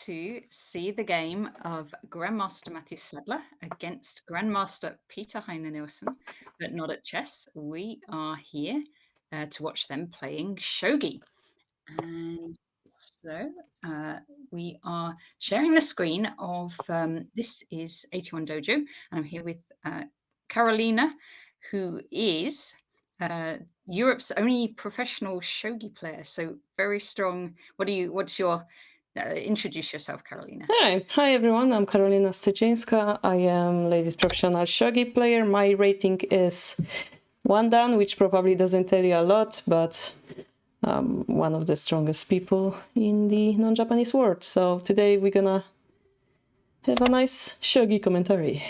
to see the game of Grandmaster Matthew Sadler against Grandmaster Peter Heine Nielsen, but not at chess. We are here to watch them playing shogi. And so we are sharing the screen of this is 81 Dojo, and I'm here with Karolina, who is Europe's only professional shogi player. So very strong. What's your introduce yourself, Karolina? Hi everyone, I'm Karolina Styczynska. I am ladies professional shogi player. My rating is 1 dan, which probably doesn't tell you a lot, but one of the strongest people in the non-Japanese world. So today we're gonna have a nice shogi commentary.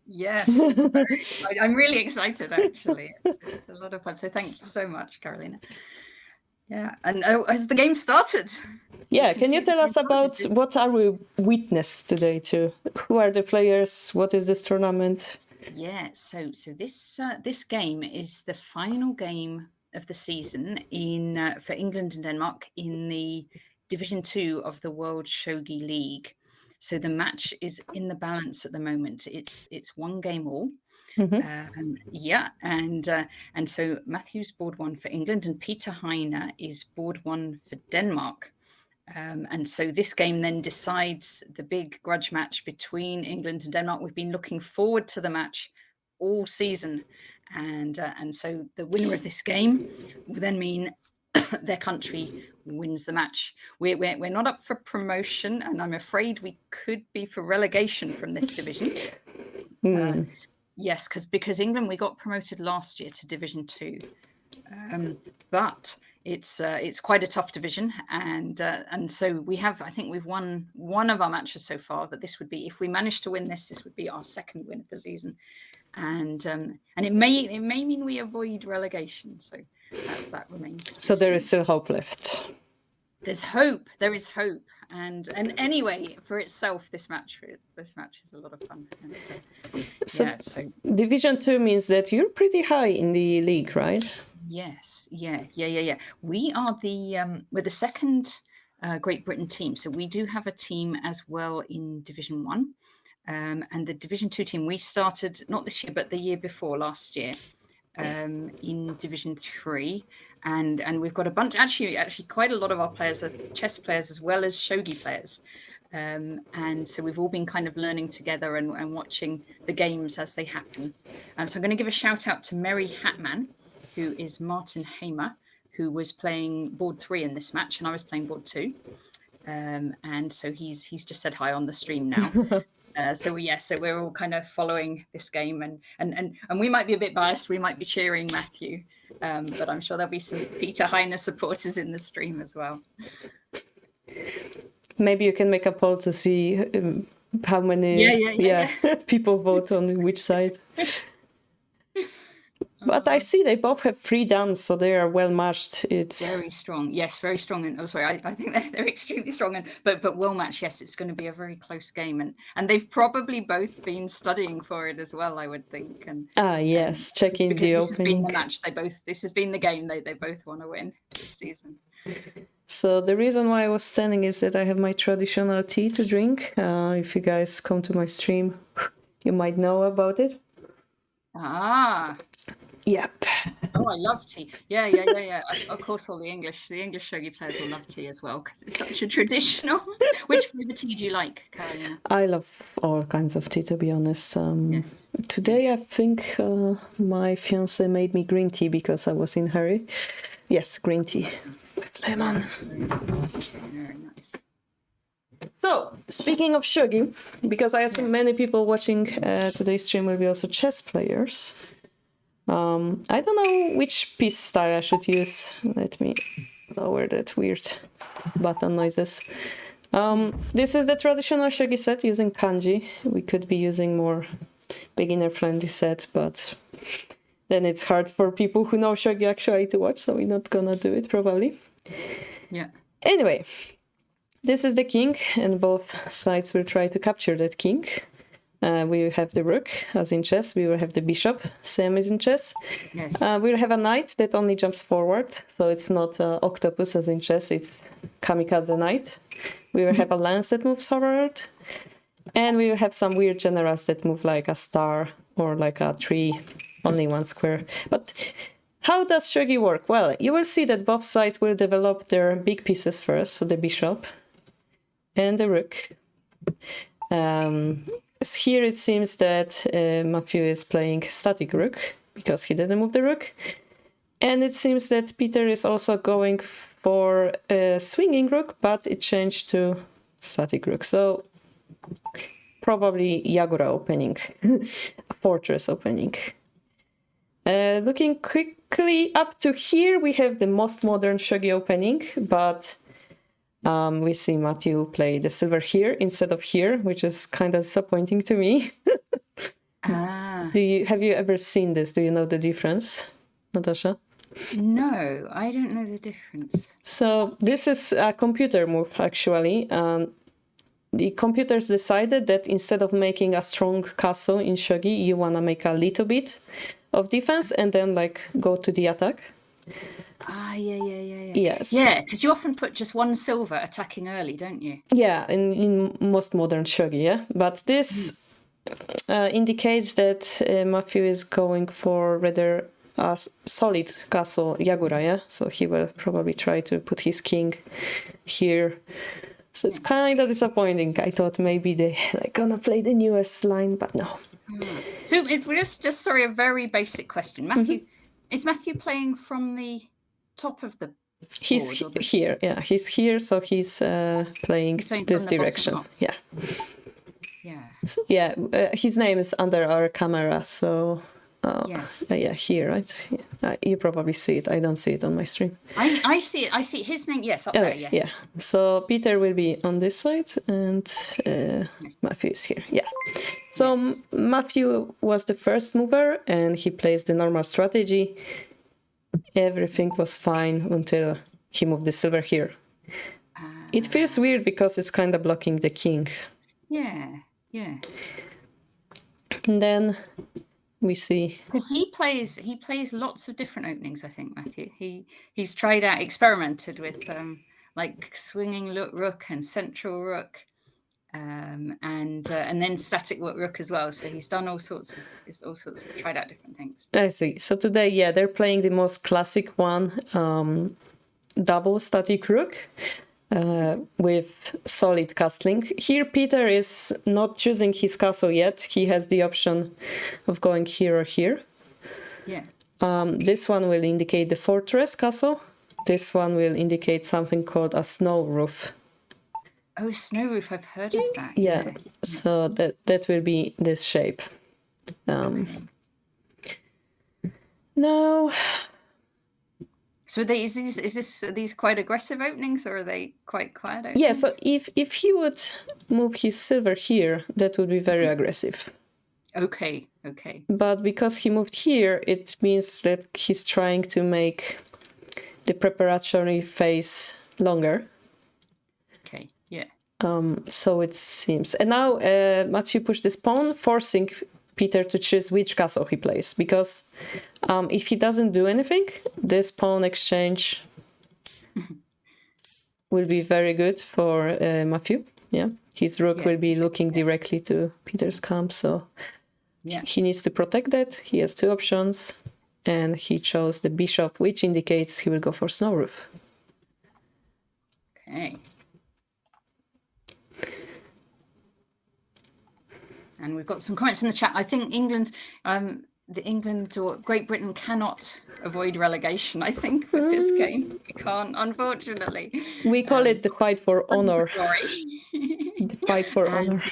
Yes, I'm really excited actually. It's a lot of fun. So thank you so much, Karolina. Yeah, and has the game started? Yeah, can you tell us about what are we witness today to? Who are the players? What is this tournament? Yeah, so this game is the final game of the season in for England and Denmark in the Division 2 of the World Shogi League. So the match is in the balance at the moment. It's one game all. Yeah, and so Matthew's board 1 for England and Peter Heine is board 1 for Denmark. And so this game then decides the big grudge match between England and Denmark. We've been looking forward to the match all season, and so the winner of this game will then mean their country wins the match. We're not up for promotion, and I'm afraid we could be for relegation from this division. Yes, because England, we got promoted last year to Division 2, but it's quite a tough division, and so I think we've won one of our matches so far, but this would be, if we manage to win this would be our second win of the season, and it may mean we avoid relegation. So that remains. So there is still hope left. There's hope. There is hope, and anyway, for itself, this match is a lot of fun. And, so Division 2 means that you're pretty high in the league, right? Yes, yeah. We are we're the second Great Britain team, so we do have a team as well in Division 1, and the Division 2 team we started not this year but the year before, last year, in Division 3, and we've got a bunch. Actually, quite a lot of our players are chess players as well as shogi players. And so we've all been kind of learning together and watching the games as they happen. So I'm going to give a shout out to Mary Hatman, who is Martin Hamer, who was playing board 3 in this match, and I was playing board 2. And so he's just said hi on the stream now. So we're all kind of following this game, and we might be a bit biased. We might be cheering Matthew, but I'm sure there'll be some Peter Heine supporters in the stream as well. Maybe you can make a poll to see how many people vote on which side. But I see they both have 3 dans, so they are well matched. It's very strong. Yes, very strong. And I think they're extremely strong. But well matched. Yes, it's going to be a very close game, and they've probably both been studying for it as well, I would think. And yes, checking the opening. This has been the match. This has been the game they both want to win this season. So the reason why I was standing is that I have my traditional tea to drink. If you guys come to my stream, you might know about it. Yep. Oh, I love tea. Yeah. Of course, all the English shogi players will love tea as well, because it's such a traditional. Which flavor tea do you like, Karolina? I love all kinds of tea, to be honest. Yes. Today, I think my fiance made me green tea because I was in a hurry. Yes, green tea with lemon. Very nice. So, speaking of shogi, because I assume many people watching today's stream will be also chess players. I don't know which piece style I should use. Let me lower that weird button noises. This is the traditional shogi set using kanji. We could be using more beginner-friendly set, but then it's hard for people who know shogi actually to watch, so we're not gonna do it probably. Yeah. Anyway, this is the king, and both sides will try to capture that king. We have the rook, as in chess. We will have the bishop, same as in chess. Yes. We will have a knight that only jumps forward, so it's not octopus as in chess, it's kamikaze knight. We will have a lance that moves forward, and we will have some weird generals that move like a star or like a tree, only one square. But how does shogi work? Well, you will see that both sides will develop their big pieces first, so the bishop and the rook. Here it seems that Matthew is playing static rook because he didn't move the rook. And it seems that Peter is also going for a swinging rook, but it changed to static rook. So probably Yagura opening, a fortress opening. Looking quickly up to here, we have the most modern shogi opening, but we see Matthew play the silver here instead of here, which is kind of disappointing to me. Have you ever seen this? Do you know the difference, Natasha? No, I don't know the difference. So this is a computer move, actually. The computers decided that instead of making a strong castle in shogi, you want to make a little bit of defense and then like go to the attack. Yeah. Yes. Yeah, because you often put just one silver attacking early, don't you? Yeah, in most modern shogi, yeah. But this indicates that Matthew is going for rather a solid castle Yagura, yeah? So he will probably try to put his king here. So it's kind of disappointing. I thought maybe they like gonna play the newest line, but no. So it was just sorry, a very basic question. Matthew, is Matthew playing from the top of the He's board, here, yeah. He's here, so he's playing this direction. Yeah. Yeah. So, yeah, his name is under our camera, so yeah, here, right? Yeah. You probably see it. I don't see it on my stream. I see it. I see his name. Yes, up there. Yes. Yeah. So Peter will be on this side, and Matthew is here. Yeah. So Matthew was the first mover, and he plays the normal strategy. Everything was fine until he moved the silver here. It feels weird because it's kind of blocking the king. Yeah. And then we see because he plays lots of different openings. I think Matthew he's tried out, experimented with like swinging rook and central rook, and then static rook as well. So he's done all sorts of tried out different things. I see. So today, yeah, they're playing the most classic one, double static rook. With solid castling. Here Peter is not choosing his castle yet. He has the option of going here or here. Yeah. This one will indicate the fortress castle. This one will indicate something called a snow roof. Oh, snow roof, I've heard of that. Yeah. So that will be this shape. Now... So are these quite aggressive openings, or are they quite quiet openings? Yeah, so if he would move his silver here, that would be very aggressive. Okay. But because he moved here, it means that he's trying to make the preparatory phase longer. Okay, yeah. So it seems. And now Matthew pushed this pawn, forcing Peter to choose which castle he plays, because if he doesn't do anything, this pawn exchange will be very good for Matthew. Yeah, his rook will be looking directly to Peter's camp, so he needs to protect that. He has two options, and he chose the bishop, which indicates he will go for snow roof. Okay. And we've got some comments in the chat. I think England or Great Britain cannot avoid relegation, I think, with this game. We can't, unfortunately. We call it the fight for honor. Sorry. The fight for honor.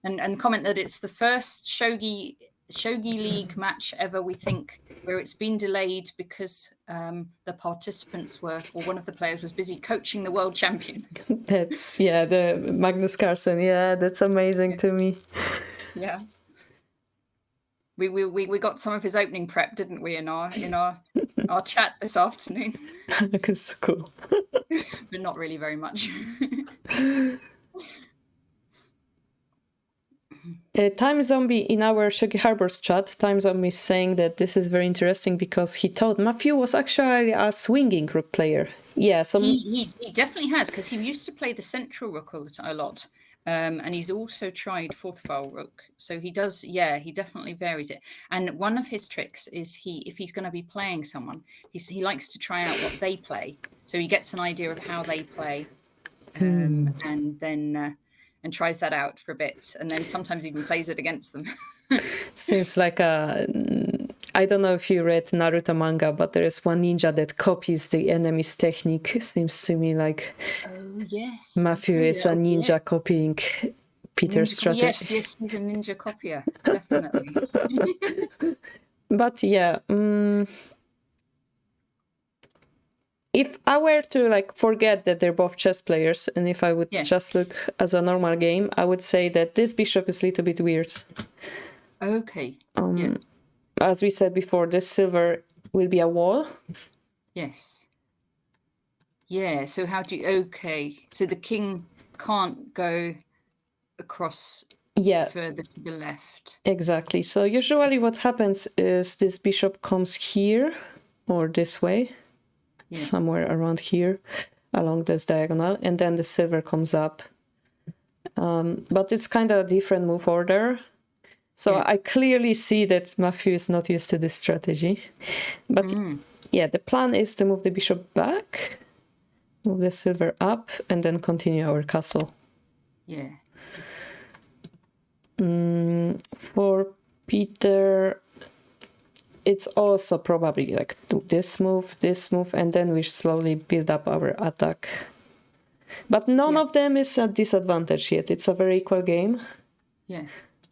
And comment that it's the first Shogi League match ever, we think, where it's been delayed because the participants or one of the players was busy coaching the world champion. That's, the Magnus Carlsen. Yeah, that's amazing to me. Yeah, we got some of his opening prep, didn't we, in our chat this afternoon? That's so cool. But not really very much. Time Zombie in our Shogi Harbour's chat, Time Zombie is saying that this is very interesting because he thought Matthew was actually a swinging rook player. Yeah, so he definitely has, because he used to play the central rook a lot. And he's also tried fourth file rook. So he does, he definitely varies it. And one of his tricks is if he's going to be playing someone, he likes to try out what they play. So he gets an idea of how they play, and then and tries that out for a bit, and then sometimes even plays it against them. Seems like I don't know if you read Naruto manga, but there is one ninja that copies the enemy's technique. Seems to me like yes, Matthew is a ninja copying Peter's strategy. Yes, he's a ninja copier, definitely. But yeah, if I were to like forget that they're both chess players, and if I would just look as a normal game, I would say that this bishop is a little bit weird. Okay. As we said before, this silver will be a wall. Yes. Yeah, so how do you... Okay, so the king can't go across further to the left. Exactly. So usually what happens is this bishop comes here or this way, somewhere around here, along this diagonal, and then the silver comes up. But it's kind of a different move order. So I clearly see that Matthew is not used to this strategy. But the plan is to move the bishop back, move the silver up, and then continue our castle. Yeah. For Peter, it's also probably like do this move, and then we slowly build up our attack. But none of them is a disadvantage yet. It's a very equal game. Yeah.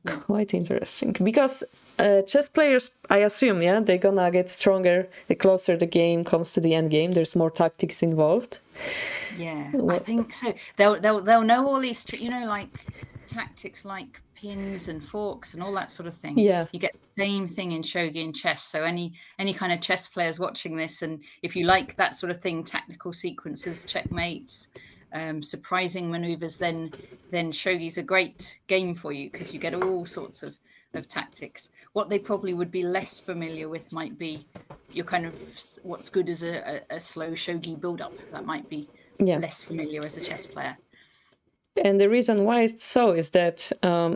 Quite interesting. Because chess players, I assume, they're gonna get stronger the closer the game comes to the end game. There's more tactics involved. Yeah, I think so. They'll know all these, like tactics like pins and forks and all that sort of thing. Yeah. You get the same thing in shogi and chess. So any kind of chess players watching this, and if you like that sort of thing, tactical sequences, checkmates, surprising maneuvers, then shogi's a great game for you, because you get all sorts of tactics. What they probably would be less familiar with might be your kind of what's good as a slow shogi build-up. That might be less familiar as a chess player. And the reason why it's so is that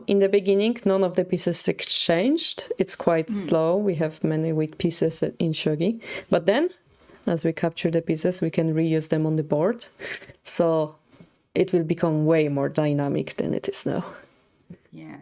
in the beginning, none of the pieces exchanged. It's quite slow. We have many weak pieces in shogi. But then, as we capture the pieces, we can reuse them on the board. So it will become way more dynamic than it is now. Yeah.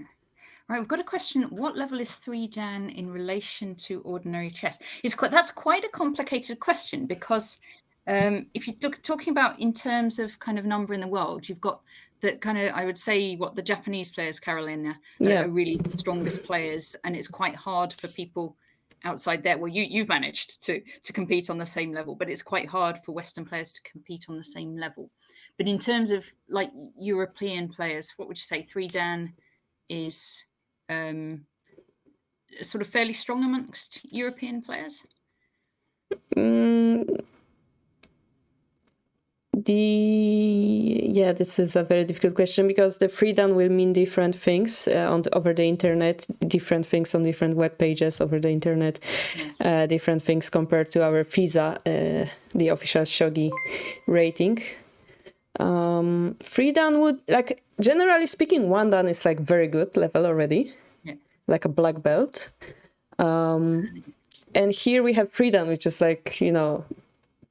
Right, we've got a question. What level is 3 Dan in relation to ordinary chess? That's quite a complicated question, because if you're talking about in terms of kind of number in the world, you've got that kind of, I would say, what the Japanese players, Karolina, are really the strongest players, and it's quite hard for people outside there. Well, you've managed to compete on the same level, but it's quite hard for Western players to compete on the same level. But in terms of like European players, what would you say 3 Dan is sort of fairly strong amongst European players? This is a very difficult question, because the 3 Dan will mean different things over the internet, different things on different web pages over the internet, different things compared to our FISA, the official shogi rating. 3 Dan would, like, generally speaking, 1 Dan is like very good level already, like a black belt. And here we have 3 Dan, which is like,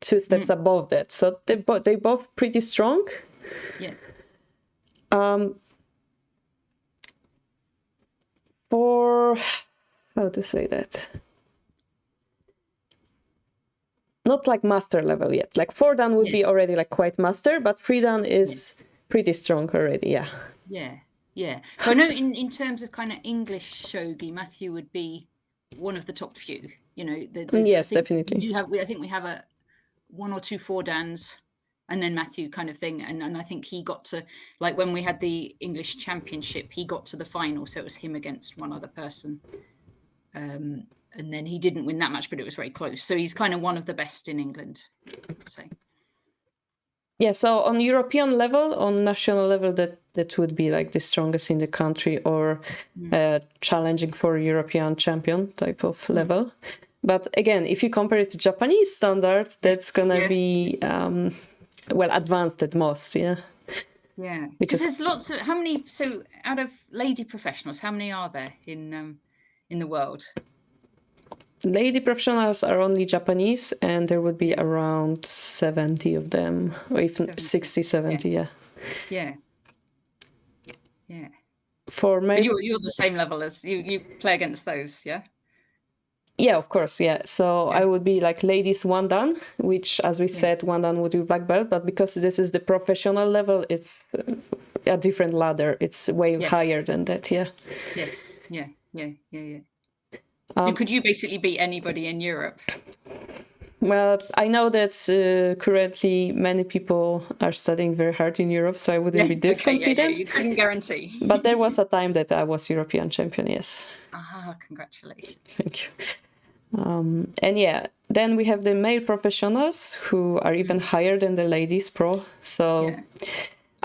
2 steps above that. So they both pretty strong. Yeah. For how to say that? Not like master level yet. Like 4 Dan would be already like quite master, but 3 Dan is pretty strong already. Yeah. Yeah. Yeah. So I know in terms of kind of English shogi, Matthew would be one of the top few. Yes, definitely. I think we have a 1 or 2 4 Dans, and then Matthew kind of thing. And I think he got to, like when we had the English Championship, he got to the final. So it was him against one other person. And then he didn't win that much, but it was very close. So he's kind of one of the best in England, I'd say. Yeah, so on European level, on national level, that would be like the strongest in the country, or challenging for European champion type of level. But again, if you compare it to Japanese standards, that's gonna be advanced at most, yeah. Yeah, Which because is there's lots of so out of lady professionals, how many are there in the world? lady professionals are only Japanese, and there would be around 70 of them, or even 70. 60, 70, yeah. Yeah, yeah. For But male, you're the same level as you play against those, yeah? yeah, of course, yeah. So Yeah. I would be like ladies one dan, which, as we said, one dan would be black belt, but because this is the professional level, it's a different ladder. It's way higher than that, yeah. Yes, yeah. So could you basically beat anybody in Europe? Well, I know that currently many people are studying very hard in Europe, so I wouldn't be this confident. You couldn't guarantee. But there was a time that I was European champion, yes. Ah, congratulations. Thank you. And yeah, then we have the male professionals who are even higher than the ladies pro. So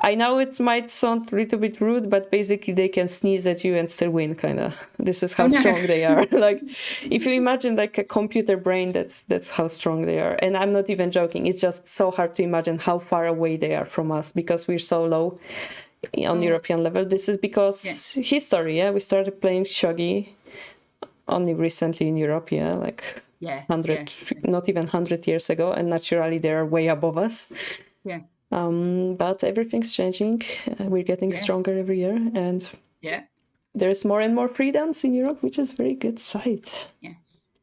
I know it might sound a little bit rude, but basically they can sneeze at you and still win, kind of. This is how strong they are. Like, if you imagine like a computer brain, that's how strong they are. And I'm not even joking. It's just so hard to imagine how far away they are from us because we're so low on European level. This is because history, yeah. We started playing shogi only recently in Europe, like 100, not even 100 years ago, and naturally they're way above us. Yeah. But everything's changing. We're getting stronger every year, and there's more and more free dance in Europe, which is a very good sight.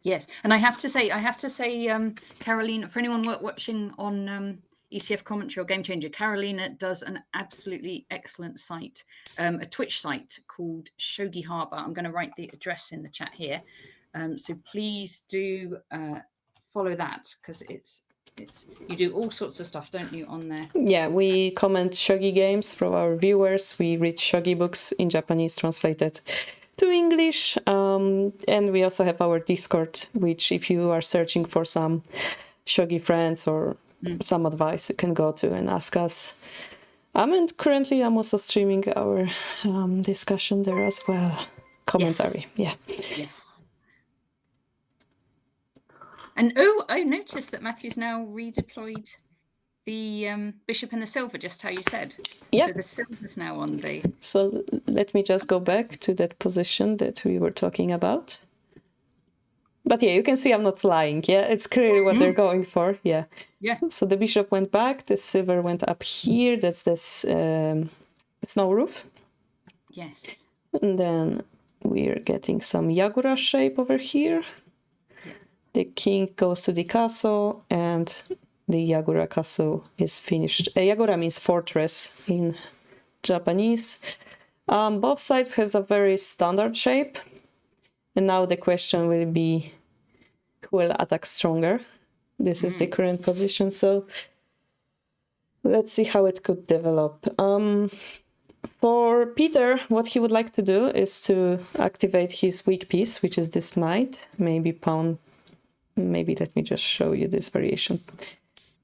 Yes, and I have to say, Karolina, for anyone watching on ECF Commentary or Game Changer, Karolina does an absolutely excellent site, a Twitch site called Shogi Harbour. I'm going to write the address in the chat here, so please do follow that because you do all sorts of stuff, don't you, on there? Yeah, we comment shogi games from our viewers. We read shogi books in Japanese translated to English, and we also have our Discord, which if you are searching for some shogi friends or some advice, you can go to and ask us. And currently I'm also streaming our discussion there as well. Commentary, Yes. And I noticed that Matthew's now redeployed the bishop and the silver, just how you said. Yeah. So the silver's now on the... So let me just go back to that position that we were talking about. But yeah, you can see I'm not lying, yeah? It's clearly what they're going for, yeah. So the bishop went back, the silver went up here, that's this snow roof. Yes. And then we're getting some Yagura shape over here. The king goes to the castle, and the Yagura castle is finished. Yagura means fortress in Japanese. Both sides has a very standard shape. And now the question will be, who will attack stronger? This is the current position, so let's see how it could develop. For Peter, what he would like to do is to activate his weak piece, which is this knight, maybe pawn. Maybe let me just show you this variation.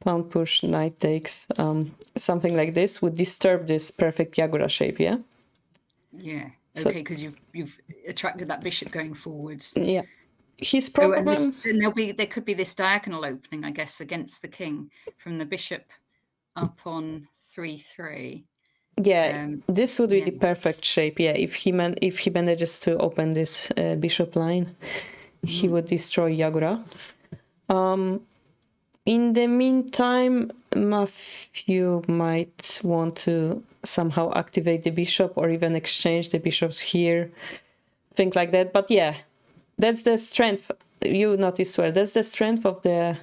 Pawn push, knight takes, something like this would disturb this perfect Yagura shape, yeah? Yeah, okay, because you've attracted that bishop going forwards. Yeah. His problem... and there could be this diagonal opening, I guess, against the king from the bishop up on 3-3. Yeah, this would be the perfect shape, yeah. If he manages to open this bishop line, he would destroy Yagura. In the meantime, Matthew might want to somehow activate the bishop or even exchange the bishops here, think like that. But yeah, that's the strength. You notice well, that's the strength of the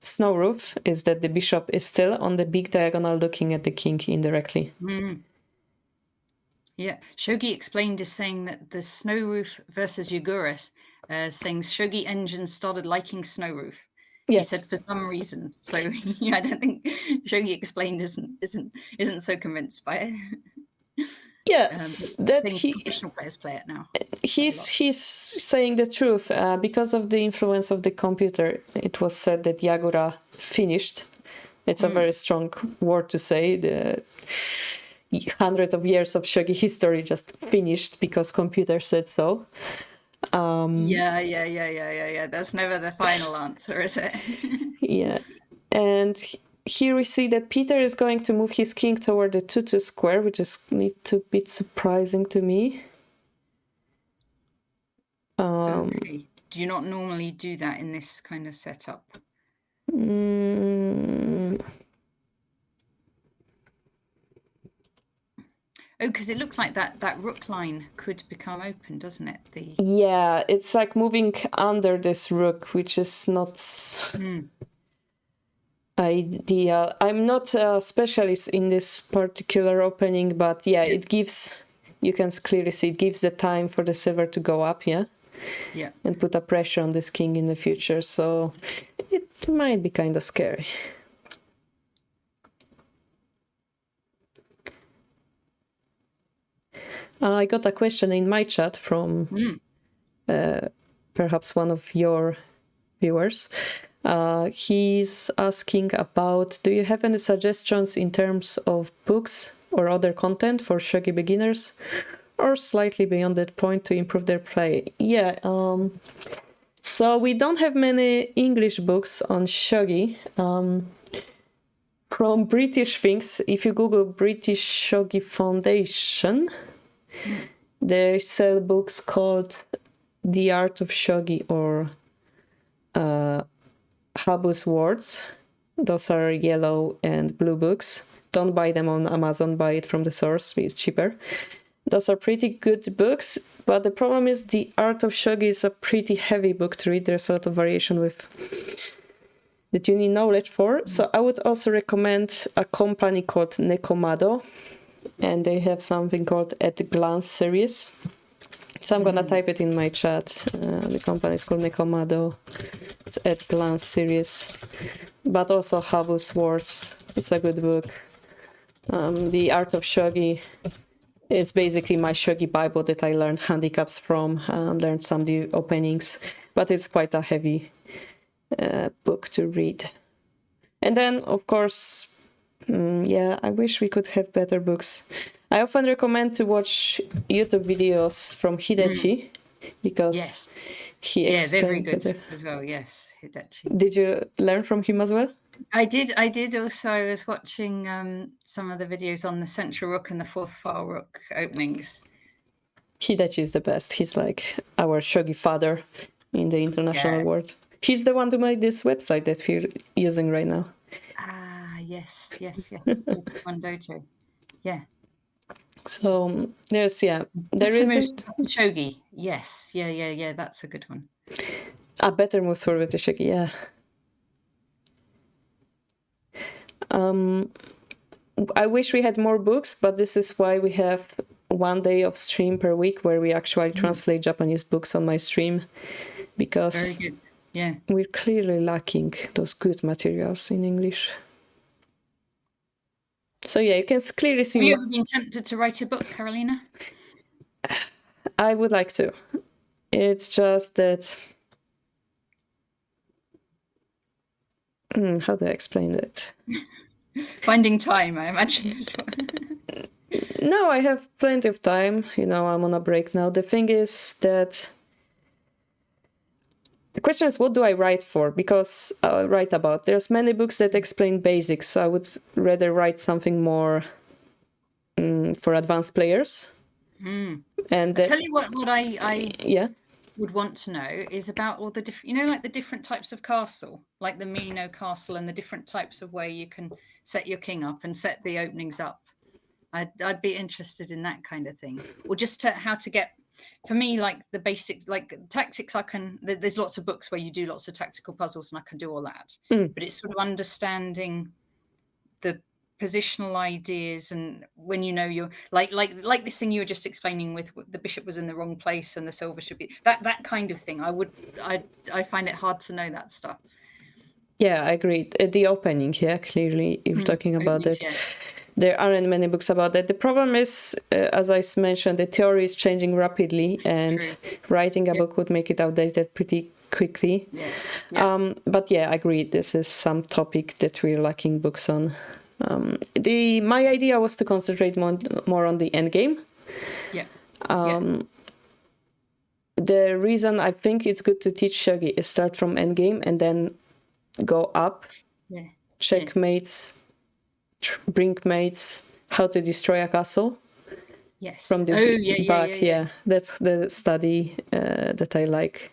snow roof, is that the bishop is still on the big diagonal looking at the king indirectly. Yeah, Shogi explained as saying that the snow roof versus Yagura, saying Shogi engines started liking snow roof. Yes. He said for some reason. So I don't think Shogi explained isn't so convinced by it. Yes, that professional players play it now. He's saying the truth. Because of the influence of the computer, it was said that Yagura finished It's a very strong word to say. The hundreds of years of shogi history just finished because computer said so. Yeah. That's never the final answer, is it? Yeah. And here we see that Peter is going to move his king toward the 2-2 square, which is a little bit surprising to me. Okay. Do you not normally do that in this kind of setup? Oh, because it looks like that rook line could become open, doesn't it? Yeah, it's like moving under this rook, which is not ideal. I'm not a specialist in this particular opening, but yeah, it gives, you can clearly see, it gives the time for the silver to go up, yeah, and put a pressure on this king in the future. So it might be kind of scary. I got a question in my chat from perhaps one of your viewers. He's asking about, do you have any suggestions in terms of books or other content for shogi beginners, or slightly beyond that point to improve their play? Yeah, so we don't have many English books on shogi. From British things, if you Google British Shogi Foundation, they sell books called The Art of Shogi or Habu's Words. Those are yellow and blue books. Don't buy them on Amazon, buy it from the source, it's cheaper. Those are pretty good books, but the problem is The Art of Shogi is a pretty heavy book to read. There's a lot of variation with that you need knowledge for. So I would also recommend a company called Nekomado, and they have something called At a Glance series. So I'm gonna type it in my chat. The company is called Nekomado. It's At a Glance series, but also Habu's Words. It's a good book. The Art of Shogi is basically my shogi Bible that I learned handicaps from, learned some of the openings, but it's quite a heavy book to read. And then, of course, I wish we could have better books. I often recommend to watch YouTube videos from Hidechi because he explains they're very good better as well. Yes, Hidechi. Did you learn from him as well? I did also. I was watching some of the videos on the central rook and the fourth file rook openings. Hidechi is the best. He's like our shogi father in the international world. He's the one who made this website that we're using right now. Yes. One dojo. Yeah. So there's there is shogi. Yes. Yeah. That's a good one. A better move for the shogi. Yeah. I wish we had more books, but this is why we have one day of stream per week where we actually translate Japanese books on my stream, because very good. Yeah, we're clearly lacking those good materials in English. So yeah, you can clearly see. Have you ever been tempted to write a book, Karolina? I would like to. It's just that. How do I explain that? Finding time, I imagine as well. No, I have plenty of time. I'm on a break now. The thing is that the question is, what do I write for? Because write about. There's many books that explain basics. So I would rather write something more for advanced players. And I'll tell you what I would want to know is about all the different, like the different types of castle, like the Mino castle, and the different types of way you can set your king up and set the openings up. I'd be interested in that kind of thing, or just how to get. For me, like the basics, like tactics, there's lots of books where you do lots of tactical puzzles and I can do all that. But it's sort of understanding the positional ideas, and when you're like this thing you were just explaining with the bishop was in the wrong place and the silver should be that kind of thing. I find it hard to know that stuff. Yeah, I agree. The opening, clearly you're talking about that. There aren't many books about that. The problem is, as I mentioned, the theory is changing rapidly, and writing a book would make it outdated pretty quickly. But yeah, I agree. This is some topic that we're lacking books on. My idea was to concentrate more on the end game. The reason I think it's good to teach shogi is start from end game and then go up. Checkmates, bring mates, how to destroy a castle. From the back. That's the study that I like.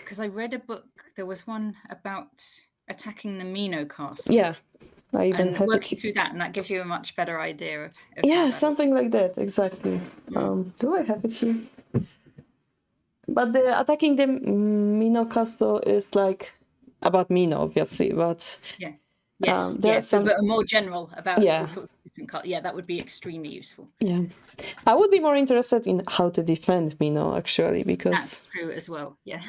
Because I read a book, there was one about attacking the Mino castle. Yeah, I even and have working it. through that, and that gives you a much better idea of something like that, exactly. Do I have it here? But the attacking the Mino castle is like about Mino, obviously, but but more general about all sorts of different cards. Yeah, that would be extremely useful. Yeah, I would be more interested in how to defend Mino, actually, because that's true as well. Yeah.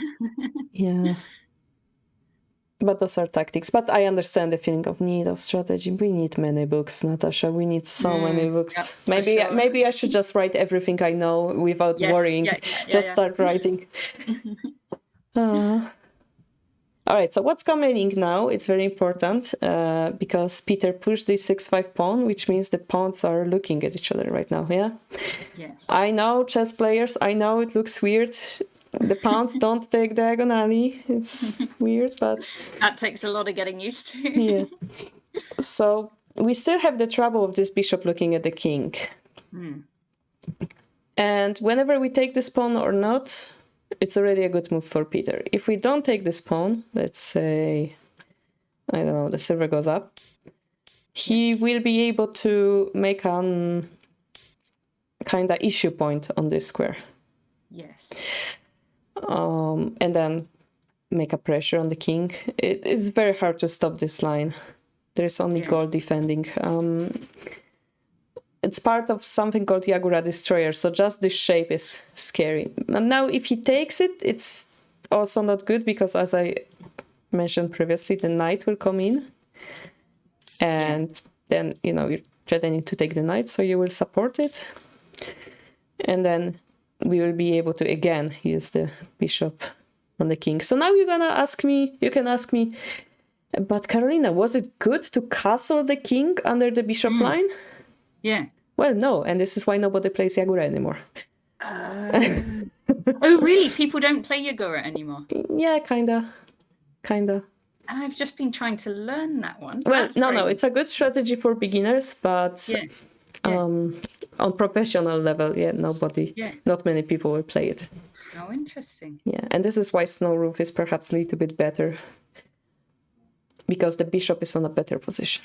But those are tactics. But I understand the feeling of need of strategy. We need many books, Natasha. We need so many books. Maybe I should just write everything I know without worrying. Start writing. All right, so what's coming now? It's very important because Peter pushed the 6-5 pawn, which means the pawns are looking at each other right now, Yes. I know, chess players, I know it looks weird. The pawns don't take diagonally. It's weird, but... That takes a lot of getting used to. So we still have the trouble of this bishop looking at the king. And whenever we take this pawn or not, it's already a good move for Peter. If we don't take this pawn, let's say, I don't know, the silver goes up, he will be able to make an kind of issue point on this square. Yes. And then make a pressure on the king. It's very hard to stop this line. There's only gold defending. It's part of something called Yagura Destroyer, so just this shape is scary. And now if he takes it, it's also not good because, as I mentioned previously, the knight will come in. And then, you're threatening to take the knight, so you will support it. And then we will be able to, again, use the bishop on the king. So now you can ask me, but Karolina, was it good to castle the king under the bishop line? Yeah. Well, no, and this is why nobody plays Yagura anymore. Oh, really? People don't play Yagura anymore? Yeah, kinda. I've just been trying to learn that one. Well, no, it's a good strategy for beginners, but on professional level, not many people will play it. How interesting. Yeah, and this is why Snow Roof is perhaps a little bit better, because the bishop is on a better position.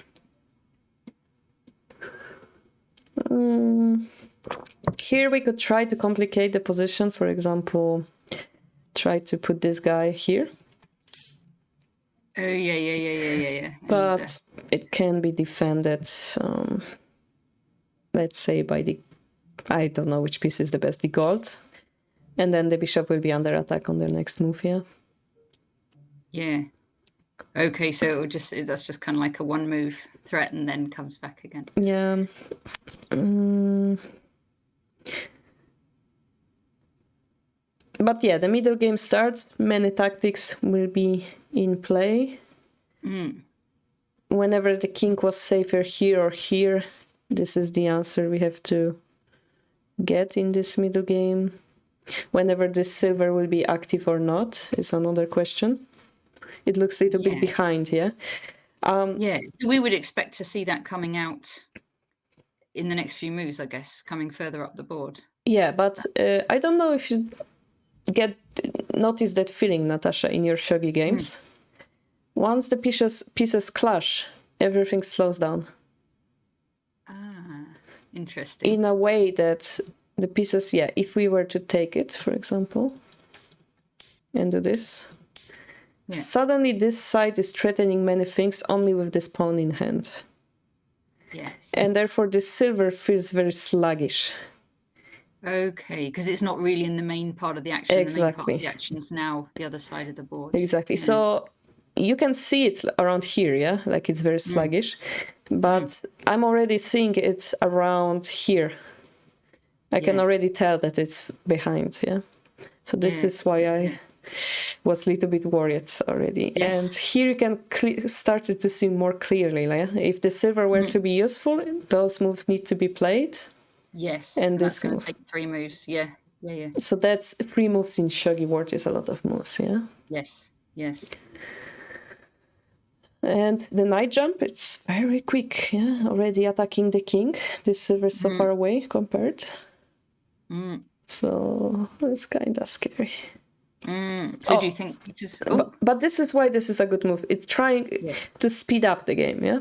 Here we could try to complicate the position. For example, try to put this guy here. Oh, yeah. But it can be defended, let's say, by the... I don't know which piece is the best, the gold. And then the bishop will be under attack on their next move, Yeah. Okay, so that's just kind of like a one-move threat and then comes back again. Yeah. But yeah, the middle game starts. Many tactics will be in play. Whenever the king was safer here or here, this is the answer we have to get in this middle game. Whenever this silver will be active or not is another question. It looks a little bit behind, so we would expect to see that coming out in the next few moves, I guess, coming further up the board. Yeah, but I don't know if you notice that feeling, Natasha, in your shogi games. Once the pieces clash, everything slows down. Ah, interesting. In a way that the pieces, if we were to take it, for example, and do this, suddenly this side is threatening many things only with this pawn in hand. Yes. And therefore this silver feels very sluggish. Okay, because it's not really in the main part of the action. Exactly. The main part of the action is now the other side of the board. Exactly. So you can see it around here, like it's very sluggish. But I'm already seeing it around here. I can already tell that it's behind, So this is why was a little bit worried already. Yes. And here you can started to see more clearly. Like, if the silver were to be useful, those moves need to be played. Yes. And that's this going move. to take 3 moves. Yeah. So that's 3 moves in Shogi World is a lot of moves, yeah? Yes. And the night jump, it's very quick, yeah? Already attacking the king. The silver's so far away compared. So it's kind of scary. So do you think just... Oh. But this is why this is a good move. It's trying to speed up the game, yeah?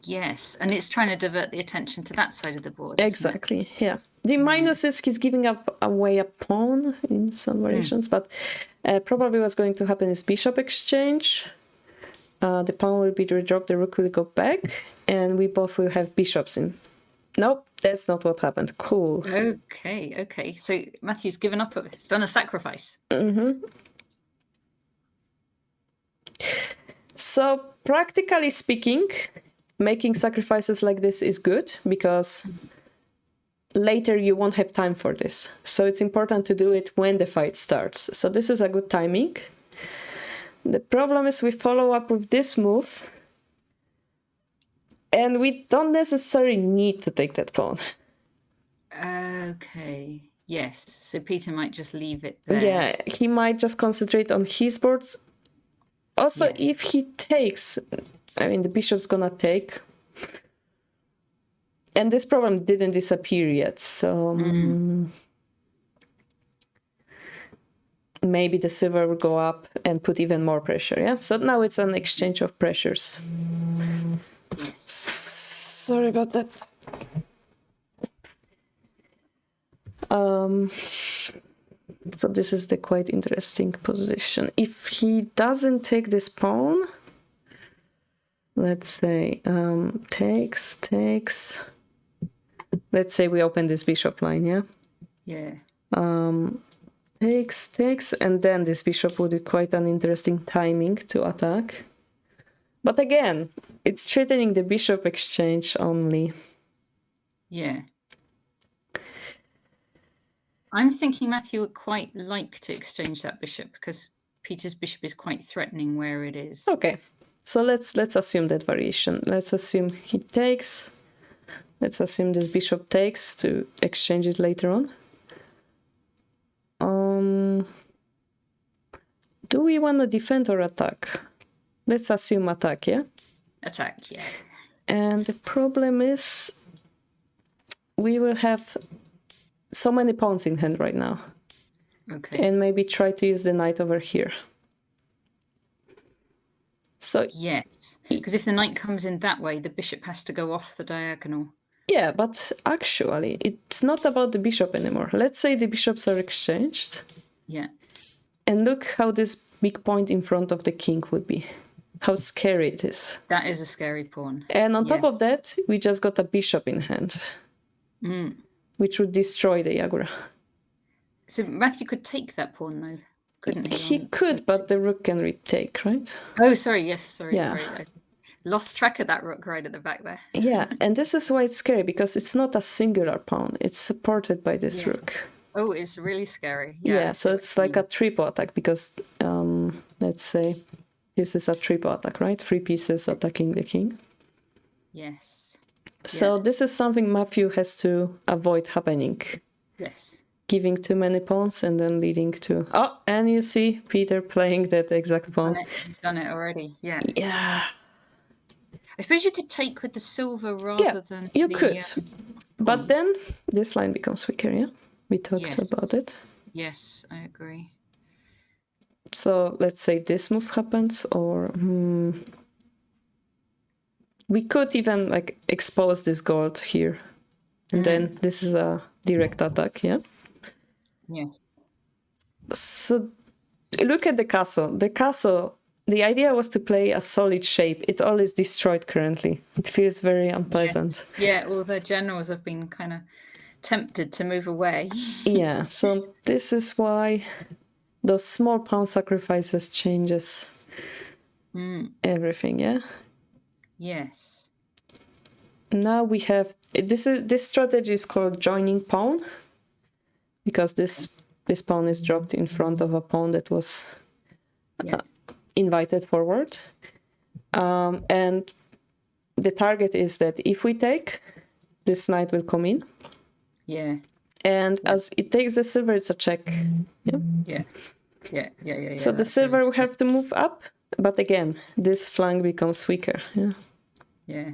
Yes, and it's trying to divert the attention to that side of the board. Exactly, yeah. The minus is he's giving up away a pawn in some variations, but probably what's going to happen is bishop exchange. The pawn will be redropped, the rook will go back, and we both will have bishops in. Nope, that's not what happened. Cool. Okay. So Matthew's given up. He's done a sacrifice. So practically speaking, making sacrifices like this is good because later you won't have time for this. So it's important to do it when the fight starts. So this is a good timing. The problem is we follow up with this move and we don't necessarily need to take that pawn. Okay. Yes. So Peter might just leave it there. Yeah, he might just concentrate on his board. Also, if he takes, I mean, the bishop's gonna take. And this problem didn't disappear yet, so maybe the silver will go up and put even more pressure, yeah? So now it's an exchange of pressures. Sorry about that. So this is the quite interesting position. If he doesn't take this pawn, let's say takes. Let's say we open this bishop line, yeah? Yeah. Takes, and then this bishop would be quite an interesting timing to attack. But again, it's threatening the bishop exchange only. Yeah. I'm thinking Matthew would quite like to exchange that bishop because Peter's bishop is quite threatening where it is. Okay, so let's assume that variation. Let's assume he takes. Let's assume this bishop takes to exchange it later on. Do we want to defend or attack? Let's assume attack, yeah? Attack, yeah. And the problem is we will have so many pawns in hand right now. Okay. And maybe try to use the knight over here. So yes, because if the knight comes in that way, the bishop has to go off the diagonal. Yeah, but actually, it's not about the bishop anymore. Let's say the bishops are exchanged. Yeah. And look how this big point in front of the king would be. How scary it is. That is a scary pawn. And on top of that, we just got a bishop in hand. Which would destroy the Yagura. So Matthew could take that pawn, though, couldn't he? He could, but the rook can retake, right? Oh, sorry. Yes, sorry. I lost track of that rook right at the back there. Yeah, and this is why it's scary, because it's not a singular pawn. It's supported by this rook. Oh, it's really scary. Yeah, so it's like a triple attack, because let's say this is a triple attack, right? 3 pieces attacking the king. Yes. So this is something Matthew has to avoid happening. Yes. Giving too many pawns and then leading to... Oh, and you see Peter playing that exact pawn. He's done it already, yeah. Yeah. I suppose you could take with the silver rather than... you could. But then this line becomes weaker, yeah? We talked about it. Yes, I agree. So let's say this move happens, or... we could even like expose this gold here. And then this is a direct attack, yeah? Yeah. So look at the castle. The castle, the idea was to play a solid shape. It all is destroyed currently. It feels very unpleasant. Yes. Yeah, all the generals have been kind of tempted to move away. Yeah, so this is why those small pawn sacrifices changes everything, yeah? Yes. Now we have this strategy is called joining pawn, because this this pawn is dropped in front of a pawn that was Yeah. invited forward. And the target is that if we take, this knight will come in. Yeah. And as it takes the silver, it's a check. Yeah. Yeah. Yeah. Yeah. Yeah. So the that's silver very will have to move up, but again, this flank becomes weaker. Yeah. Yeah.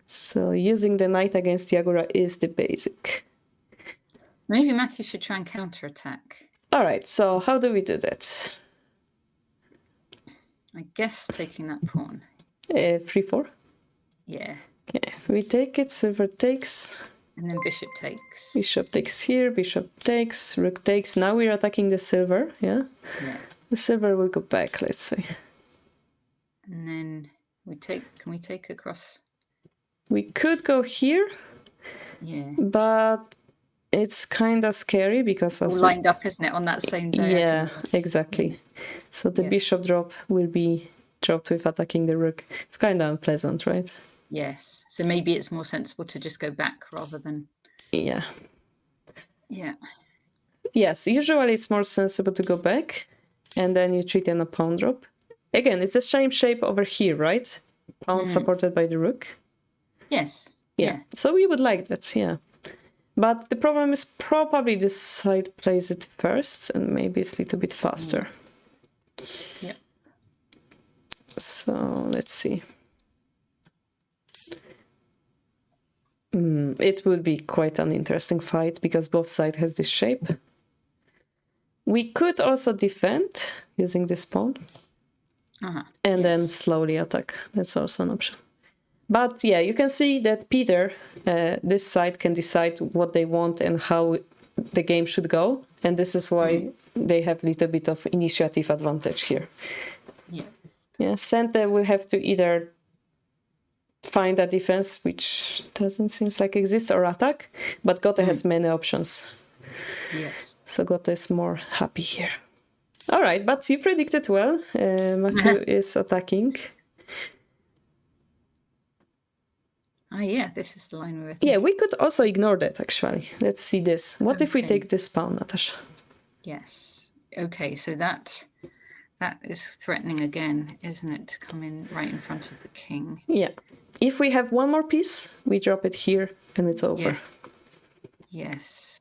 So using the knight against Yagura is the basic. Maybe Matthew should try and counterattack. All right, so how do we do that? I guess taking that pawn. 3-4. Yeah. Okay, we take it, silver takes. And then bishop takes. Bishop takes here, bishop takes, rook takes. Now we're attacking the silver, yeah? Yeah. The silver will go back, let's say. And then can we take across? We could go here. Yeah. But it's kind of scary because all lined up, isn't it, on that same day? Yeah, exactly. So the bishop drop will be dropped with attacking the rook. It's kind of unpleasant, right? Yes. So maybe it's more sensible to just go back rather than... Yeah. Yeah. Yes, usually it's more sensible to go back and then you treat in a pawn drop. Again, it's the same shape over here, right? Pawn supported by the rook. Yes. Yeah. So we would like that, yeah. But the problem is probably this side plays it first and maybe it's a little bit faster. Yeah. So let's see. It would be quite an interesting fight because both sides has this shape. We could also defend using this pawn and then slowly attack. That's also an option. But yeah, you can see that Peter, this side can decide what they want and how the game should go. And this is why they have a little bit of initiative advantage here. Yeah. Yeah, Sente will have to either find a defense, which doesn't seem like exists, or attack. But Gote has many options. Yes. So Gote is more happy here. All right, but you predicted well. Matthew is attacking. Yeah, this is the line we were thinking. Yeah, we could also ignore that, actually. Let's see this. What if we take this pawn, Natasha? Yes. Okay, so that is threatening again, isn't it, to come in right in front of the king? Yeah. If we have one more piece, we drop it here and it's over. Yeah. Yes.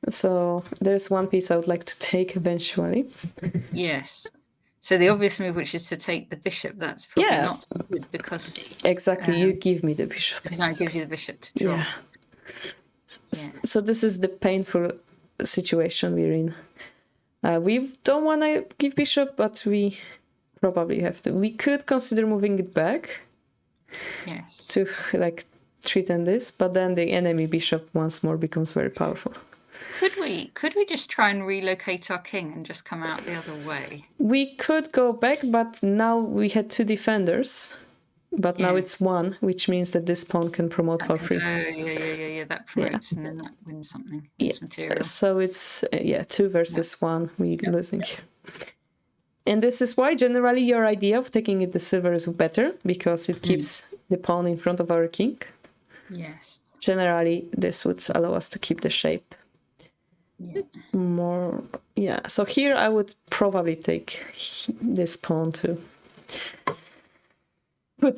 So there's one piece I would like to take eventually. Yes. So the obvious move, which is to take the bishop, that's probably not so good because... Exactly, you give me the bishop. Because I give you the bishop to draw. Yeah. So this is the painful situation we're in. We don't want to give bishop, but we probably have to. We could consider moving it back. Yes. To like threaten this, but then the enemy bishop once more becomes very powerful. Could we just try and relocate our king and just come out the other way? We could go back, but now we had two defenders, but now it's one, which means that this pawn can promote for free. Yeah. That promotes and then that wins something. Wins material. So it's 2 versus 1. We're losing. And this is why generally your idea of taking it the silver is better because it keeps the pawn in front of our king. Yes. Generally, this would allow us to keep the shape. Yeah. More, so here I would probably take this pawn to put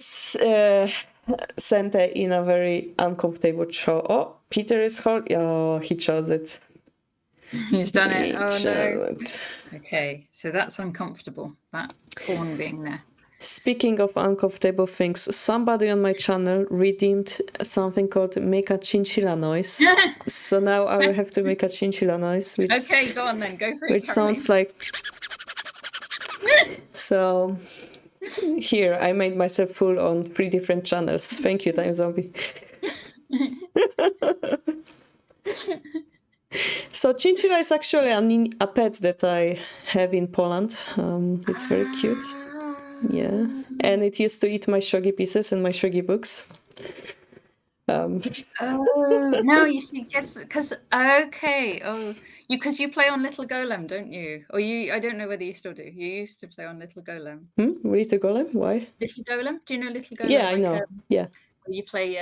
Sente in a very uncomfortable choice. Oh, Peter is holding. Oh, he chose it. He's done it. Oh no. Okay, so that's uncomfortable. That pawn being there. Speaking of uncomfortable things, somebody on my channel redeemed something called make a chinchilla noise. So now I will have to make a chinchilla noise. Which, okay, go on then. Go for it. Which sounds like... So here, I made myself full on 3 different channels. Thank you, Time Zombie. So chinchilla is actually a pet that I have in Poland. It's very cute. Yeah, and it used to eat my shogi pieces and my shogi books. No, you see, because you play on Little Golem, don't you? Or I don't know whether you still do. You used to play on Little Golem. Little Golem? Why? Little Golem? Do you know Little Golem? Yeah, I know. Yeah. You play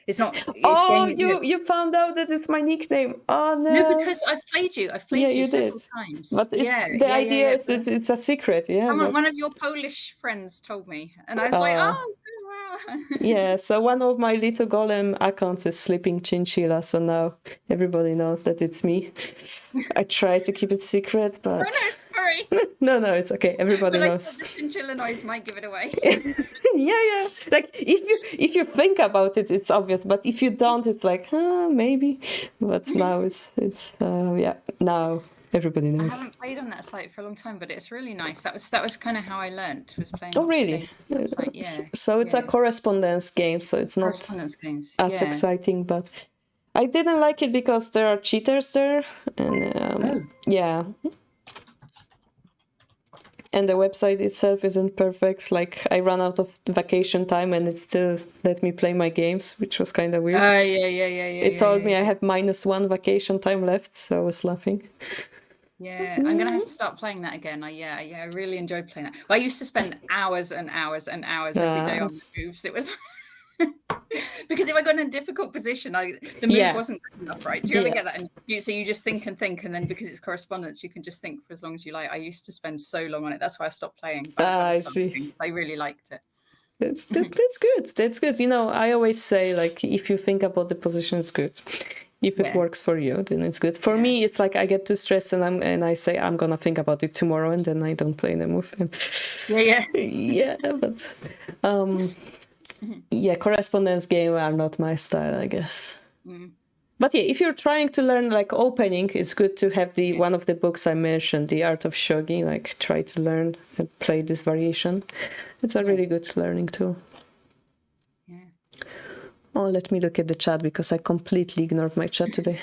It's not. It's Oh, game. you found out that it's my nickname. Oh No, no. because I've played you. I've Yeah, played you you did. several times. But Yeah, the yeah, yeah, idea yeah. is that it's a secret, yeah. But One of your Polish friends told me, and I was like, oh wow. yeah, so one of my little golem accounts is Sleeping Chinchilla, so now everybody knows that it's me. I try to keep it secret, but Oh no, sorry. no, it's okay. Everybody But I knows. thought the chinchilla noise might give it away. Yeah. Like if you think about it, it's obvious, but if you don't, it's like, maybe. But now it's yeah. Now everybody I knows. haven't played on that site for a long time, but it's really nice. That was kind of how I learnt, was playing. Oh, really? On that site. Yeah. So it's a correspondence game, so it's not Correspondence games. as exciting, but I didn't like it because there are cheaters there, and yeah. And the website itself isn't perfect. Like, I ran out of vacation time and it still let me play my games, which was kind of weird. Yeah. It told me I had -1 vacation time left, so I was laughing. Yeah, I'm gonna have to start playing that again. I really enjoyed playing that. Well, I used to spend hours and hours and hours every day on the moves. It was because if I got in a difficult position, the move wasn't good enough, right? Do you ever get that? So you just think, and then because it's correspondence, you can just think for as long as you like. I used to spend so long on it. That's why I stopped playing. I see. I really liked it. That's good. That's good. You know, I always say, like, if you think about the position, it's good. If it works for you, then it's good. For me, it's like I get too stressed and I say I'm gonna think about it tomorrow, and then I don't play the move. And yeah, but yeah, correspondence game are not my style, I guess. But yeah, if you're trying to learn like opening, it's good to have one of the books I mentioned, The Art of Shogi. Like, try to learn and play this variation. It's a really good learning tool. Yeah. Oh, let me look at the chat because I completely ignored my chat today.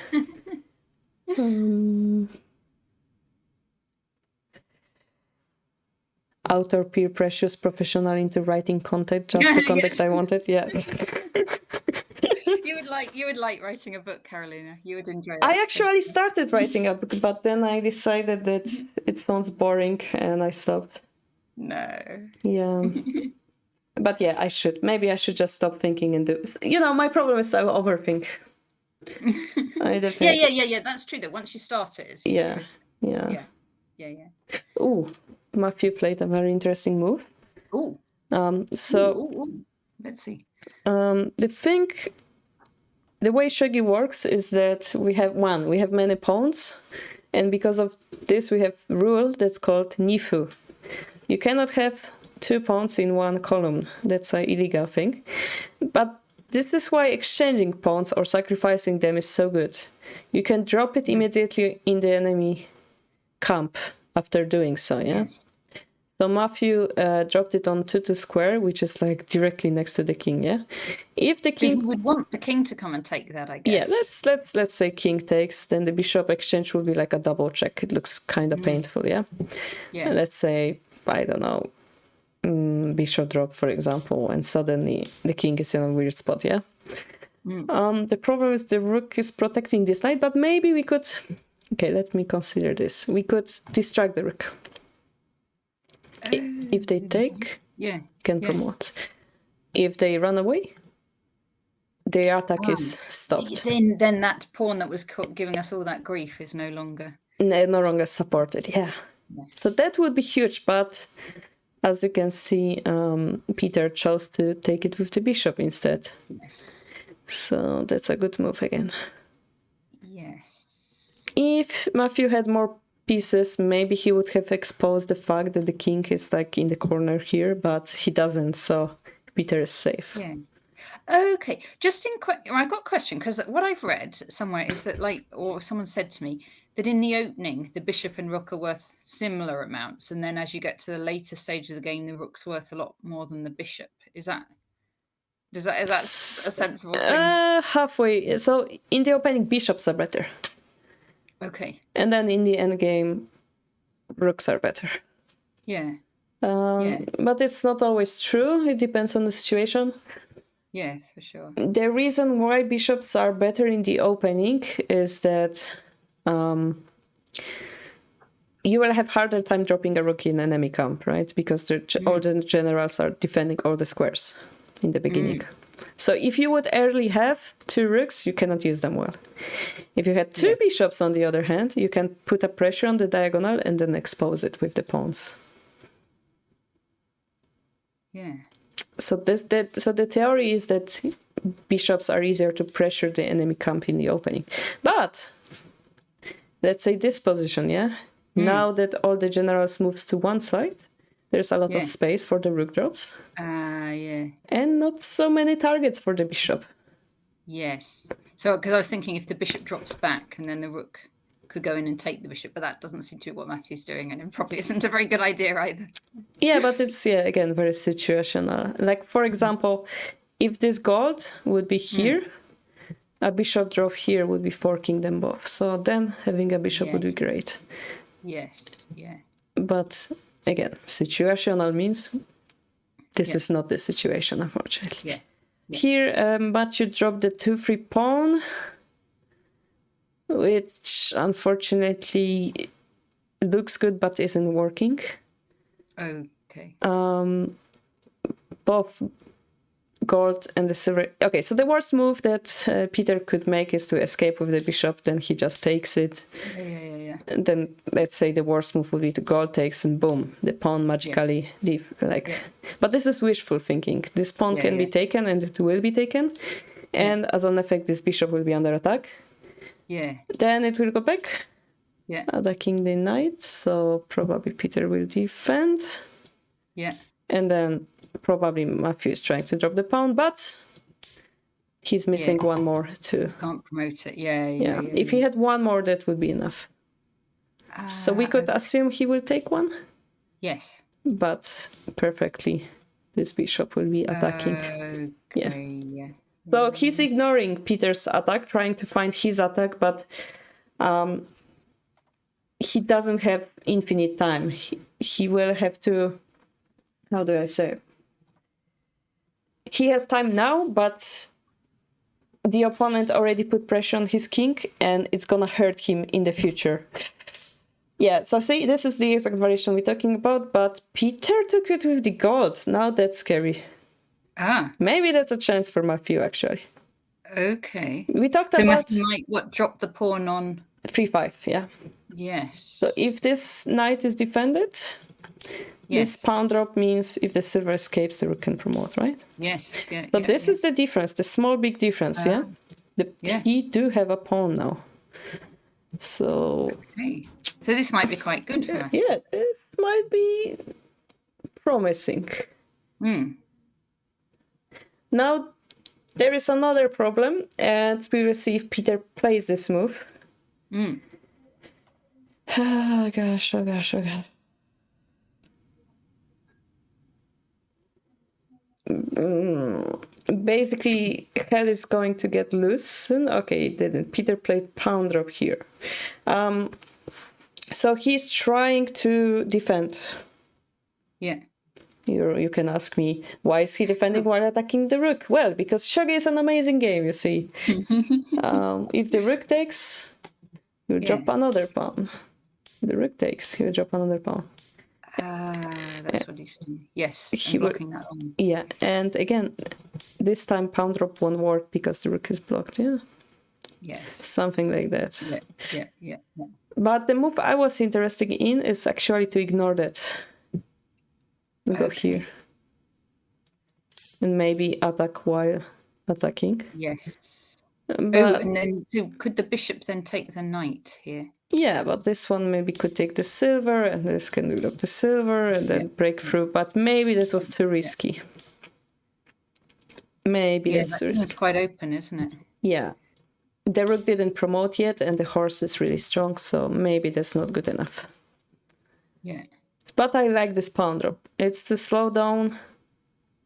Author peer precious professional into writing content, just the content I wanted. Yeah. You would like writing a book, Karolina. You would enjoy that. I actually started writing a book, but then I decided that it sounds boring and I stopped. No. Yeah. But yeah, maybe I should just stop thinking and do. You know, my problem is I overthink. Yeah. That's true. That once you start it, it's yeah. Ooh, Matthew played a very interesting move. Ooh. Let's see. The way shogi works is that we have many pawns, and because of this we have a rule that's called nifu. You cannot have 2 pawns in one column. That's an illegal thing. But this is why exchanging pawns or sacrificing them is so good. You can drop it immediately in the enemy camp after doing so, yeah? So Matthew dropped it on 2 square, which is like directly next to the king, yeah? If the king... So you would want the king to come and take that, I guess. Yeah, let's say king takes, then the bishop exchange will be like a double check. It looks kind of painful, yeah? And let's say, I don't know, bishop drop, for example, and suddenly the king is in a weird spot, yeah? The problem is the rook is protecting this knight, but maybe we could... Okay, let me consider this. We could distract the rook. If they take, can promote. If they run away, their attack is stopped. Then that pawn that was giving us all that grief is no longer supported. Yeah. So that would be huge, but as you can see, Peter chose to take it with the bishop instead. So that's a good move again. Yes. If Matthew had more pieces, maybe he would have exposed the fact that the king is like in the corner here, but he doesn't, so Peter is safe. Yeah. Okay. Just I've got a question, because what I've read somewhere is that, like, or someone said to me that in the opening, the bishop and rook are worth similar amounts, and then as you get to the later stage of the game, the rook's worth a lot more than the bishop. Is that a sensible thing? Halfway. So in the opening, bishops are better. Okay. And then in the end game, rooks are better. Yeah. But it's not always true. It depends on the situation. Yeah, for sure. The reason why bishops are better in the opening is that you will have harder time dropping a rook in enemy camp, right? Because all the generals are defending all the squares in the beginning. So if you would early have 2 rooks, you cannot use them well. If you had 2 bishops, on the other hand, you can put a pressure on the diagonal and then expose it with the pawns. Yeah. So the theory is that bishops are easier to pressure the enemy camp in the opening. But let's say this position, yeah? Now that all the generals moves to one side, there's a lot of space for the rook drops. Yeah. And not so many targets for the bishop. Yes. So, because I was thinking if the bishop drops back and then the rook could go in and take the bishop, but that doesn't seem to be what Matthew's doing, and it probably isn't a very good idea either. Yeah, but it's, again, very situational. Like, for example, if this gold would be here, a bishop drop here would be forking them both. So then having a bishop would be great. Yes, yeah. But again, situational means this is not the situation, unfortunately. Yeah. Here, Matthew dropped the 2-3 pawn, which unfortunately looks good but isn't working. Okay. Both gold and the silver. Okay, so the worst move that Peter could make is to escape with the bishop, then he just takes it. Yeah. And then let's say the worst move would be to gold takes and boom, the pawn magically But this is wishful thinking. This pawn can be taken and it will be taken. And as an effect, this bishop will be under attack. Yeah. Then it will go back. Yeah. Attacking the knight. So probably Peter will defend. Yeah. And then probably Matthew is trying to drop the pawn, but he's missing one more too. Can't promote it. Yeah. If he had one more, that would be enough. So we could assume he will take one. Yes. But perfectly, this bishop will be attacking. Yeah. So he's ignoring Peter's attack, trying to find his attack, but he doesn't have infinite time. He will have to, how do I say? He has time now, but the opponent already put pressure on his king, and it's gonna hurt him in the future. Yeah, so see, this is the exact variation we're talking about, but Peter took it with the gold. Now that's scary. Maybe that's a chance for Matthew, actually. Okay. We talked about... Matthew might drop the pawn on... 3-5, yeah. Yes. So if this knight is defended, this pawn drop means if the silver escapes, the rook can promote, right? Yes. So this is the difference, the small big difference, He do have a pawn now. So... Okay. So this might be quite good for us. Yeah, this might be promising. Now, there is another problem, and we will see if Peter plays this move. Oh gosh. Basically, hell is going to get loose soon. Okay, it didn't. Peter played pawn drop here. So he's trying to defend. Yeah. You can ask me, why is he defending while attacking the rook? Well, because Shogi is an amazing game, you see. If the rook takes, you drop another pawn. The rook takes, you drop another pawn. That's what he's doing. Yes, he blocking that one. Yeah, and again, this time pawn drop won't work because the rook is blocked, Yes. Something like that. Yeah. But the move I was interested in is actually to ignore that. Go here. And maybe attack while attacking. Yes. But, and then could the bishop then take the knight here? Yeah, but this one maybe could take the silver, and this can look the silver and then break through. But maybe that was too risky. Maybe that's too risky. It's quite open, isn't it? Yeah. The rook didn't promote yet, and the horse is really strong, so maybe that's not good enough. Yeah. But I like this pawn drop. It's to slow down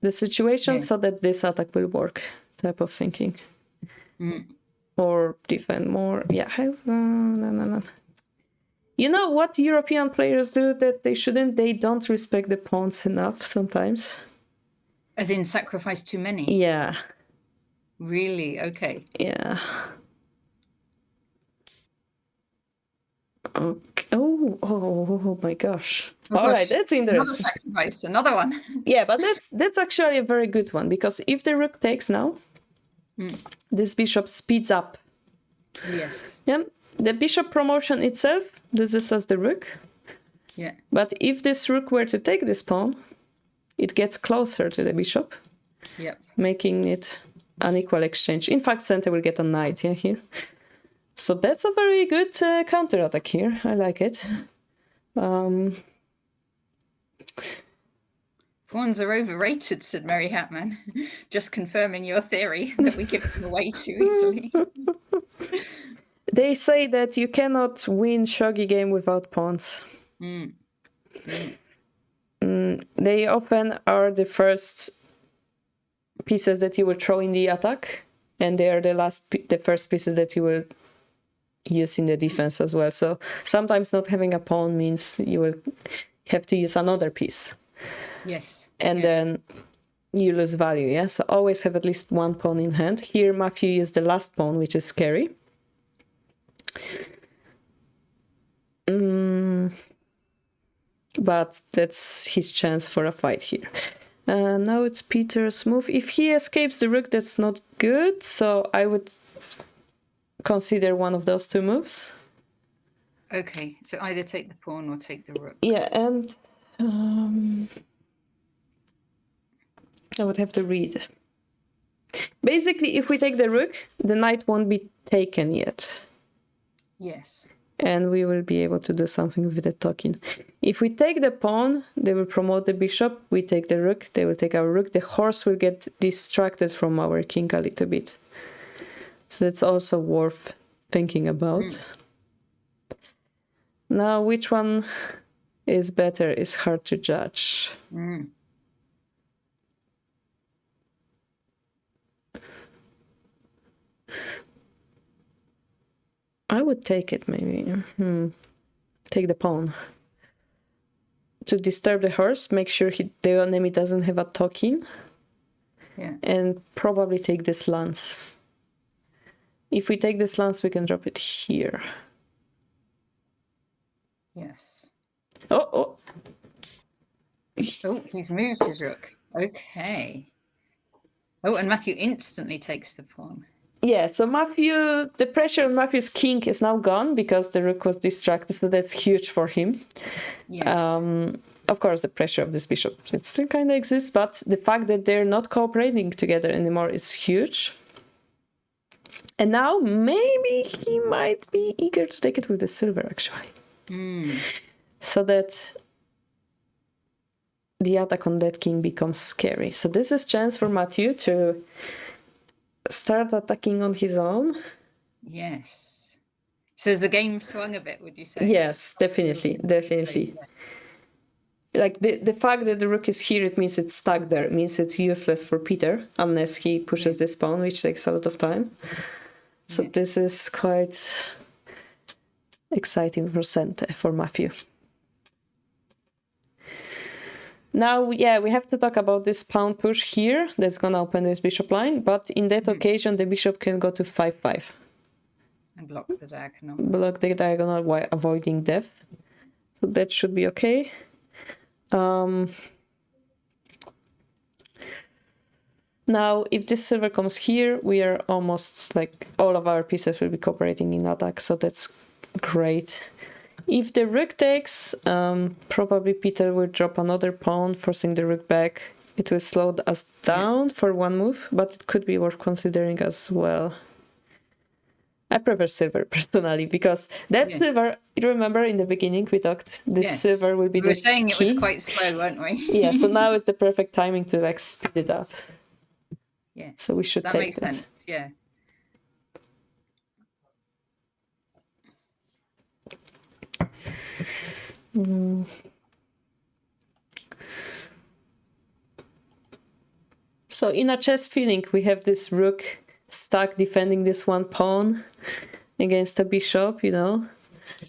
the situation so that this attack will work, type of thinking. Or defend more. Yeah, no. You know what European players do that they shouldn't? They don't respect the pawns enough sometimes. As in sacrifice too many? Yeah. Really? Okay. Yeah. Okay. Oh, Oh my gosh. Oh, All right, gosh. that's Another interesting. sacrifice, another one. Yeah, but that's actually a very good one, because if the rook takes now, this bishop speeds up. Yes. Yeah, the bishop promotion itself loses as the rook. Yeah. But if this rook were to take this pawn, it gets closer to the bishop, Yep. making it an equal exchange. In fact, center will get a knight here. So that's a very good counter-attack here. I like it. Pawns are overrated, said Mary Hatman. Just confirming your theory that we give them away too easily. They say that you cannot win shogi game without pawns. They often are the first pieces that you will throw in the attack, and they are the first pieces that you will use in the defense as well. So sometimes not having a pawn means you will have to use another piece. Yes. And then you lose value, yeah? So always have at least one pawn in hand. Here Matthew used the last pawn, which is scary. But that's his chance for a fight here. Now it's Peter's move. If he escapes the rook, that's not good. So I would consider one of those two moves. Okay, so either take the pawn or take the rook. Yeah, and I would have to read. Basically, if we take the rook, the knight won't be taken yet. Yes. And we will be able to do something with the token. If we take the pawn, they will promote the bishop. We take the rook, they will take our rook. The horse will get distracted from our king a little bit. So that's also worth thinking about. Now, which one is better is hard to judge. I would take it, maybe. Take the pawn. To disturb the horse, make sure the enemy doesn't have a token. Yeah. And probably take this lance. If we take this lance, we can drop it here. Yes. Oh, he's moved his rook. Okay. Oh, and Matthew instantly takes the pawn. Yeah, so the pressure on Matthew's king is now gone because the rook was distracted, so that's huge for him. Yes. Of course, the pressure of this bishop, it still kind of exists, but the fact that they're not cooperating together anymore is huge. And now maybe he might be eager to take it with the silver, actually. So that the attack on that king becomes scary. So this is chance for Matthew to start attacking on his own. Yes. So has the game swung a bit, would you say? Yes, definitely. Like the fact that the rook is here, it means it's stuck there. It means it's useless for Peter unless he pushes this pawn, which takes a lot of time. So this is quite exciting for Matthew. Now, we have to talk about this pawn push here. That's going to open this bishop line. But in that occasion, the bishop can go to 5-5. And block the diagonal. Block the diagonal while avoiding death. So that should be okay. Now, if this silver comes here, we are almost like all of our pieces will be cooperating in attack. So that's great. If the rook takes, probably Peter will drop another pawn, forcing the rook back. It will slow us down for one move, but it could be worth considering as well. I prefer silver personally, because that silver, you remember in the beginning we talked, this silver will be the key. We were saying it was quite slow, weren't we? Yeah, so now is the perfect timing to like speed it up. Yeah. So we should take that. That makes sense, yeah. So in a chess feeling, we have this rook stuck defending this one pawn against a bishop,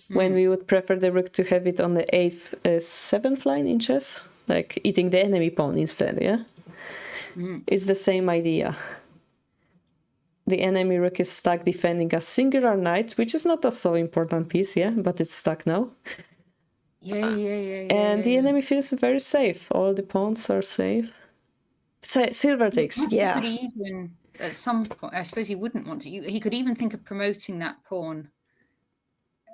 when we would prefer the rook to have it on the 7th line in chess, like eating the enemy pawn instead, yeah? It's the same idea. The enemy rook is stuck defending a singular knight, which is not a so important piece, yeah, but it's stuck now. And the enemy feels very safe. All the pawns are safe. Silver takes, He could even, at some point, I suppose he wouldn't want to. He could even think of promoting that pawn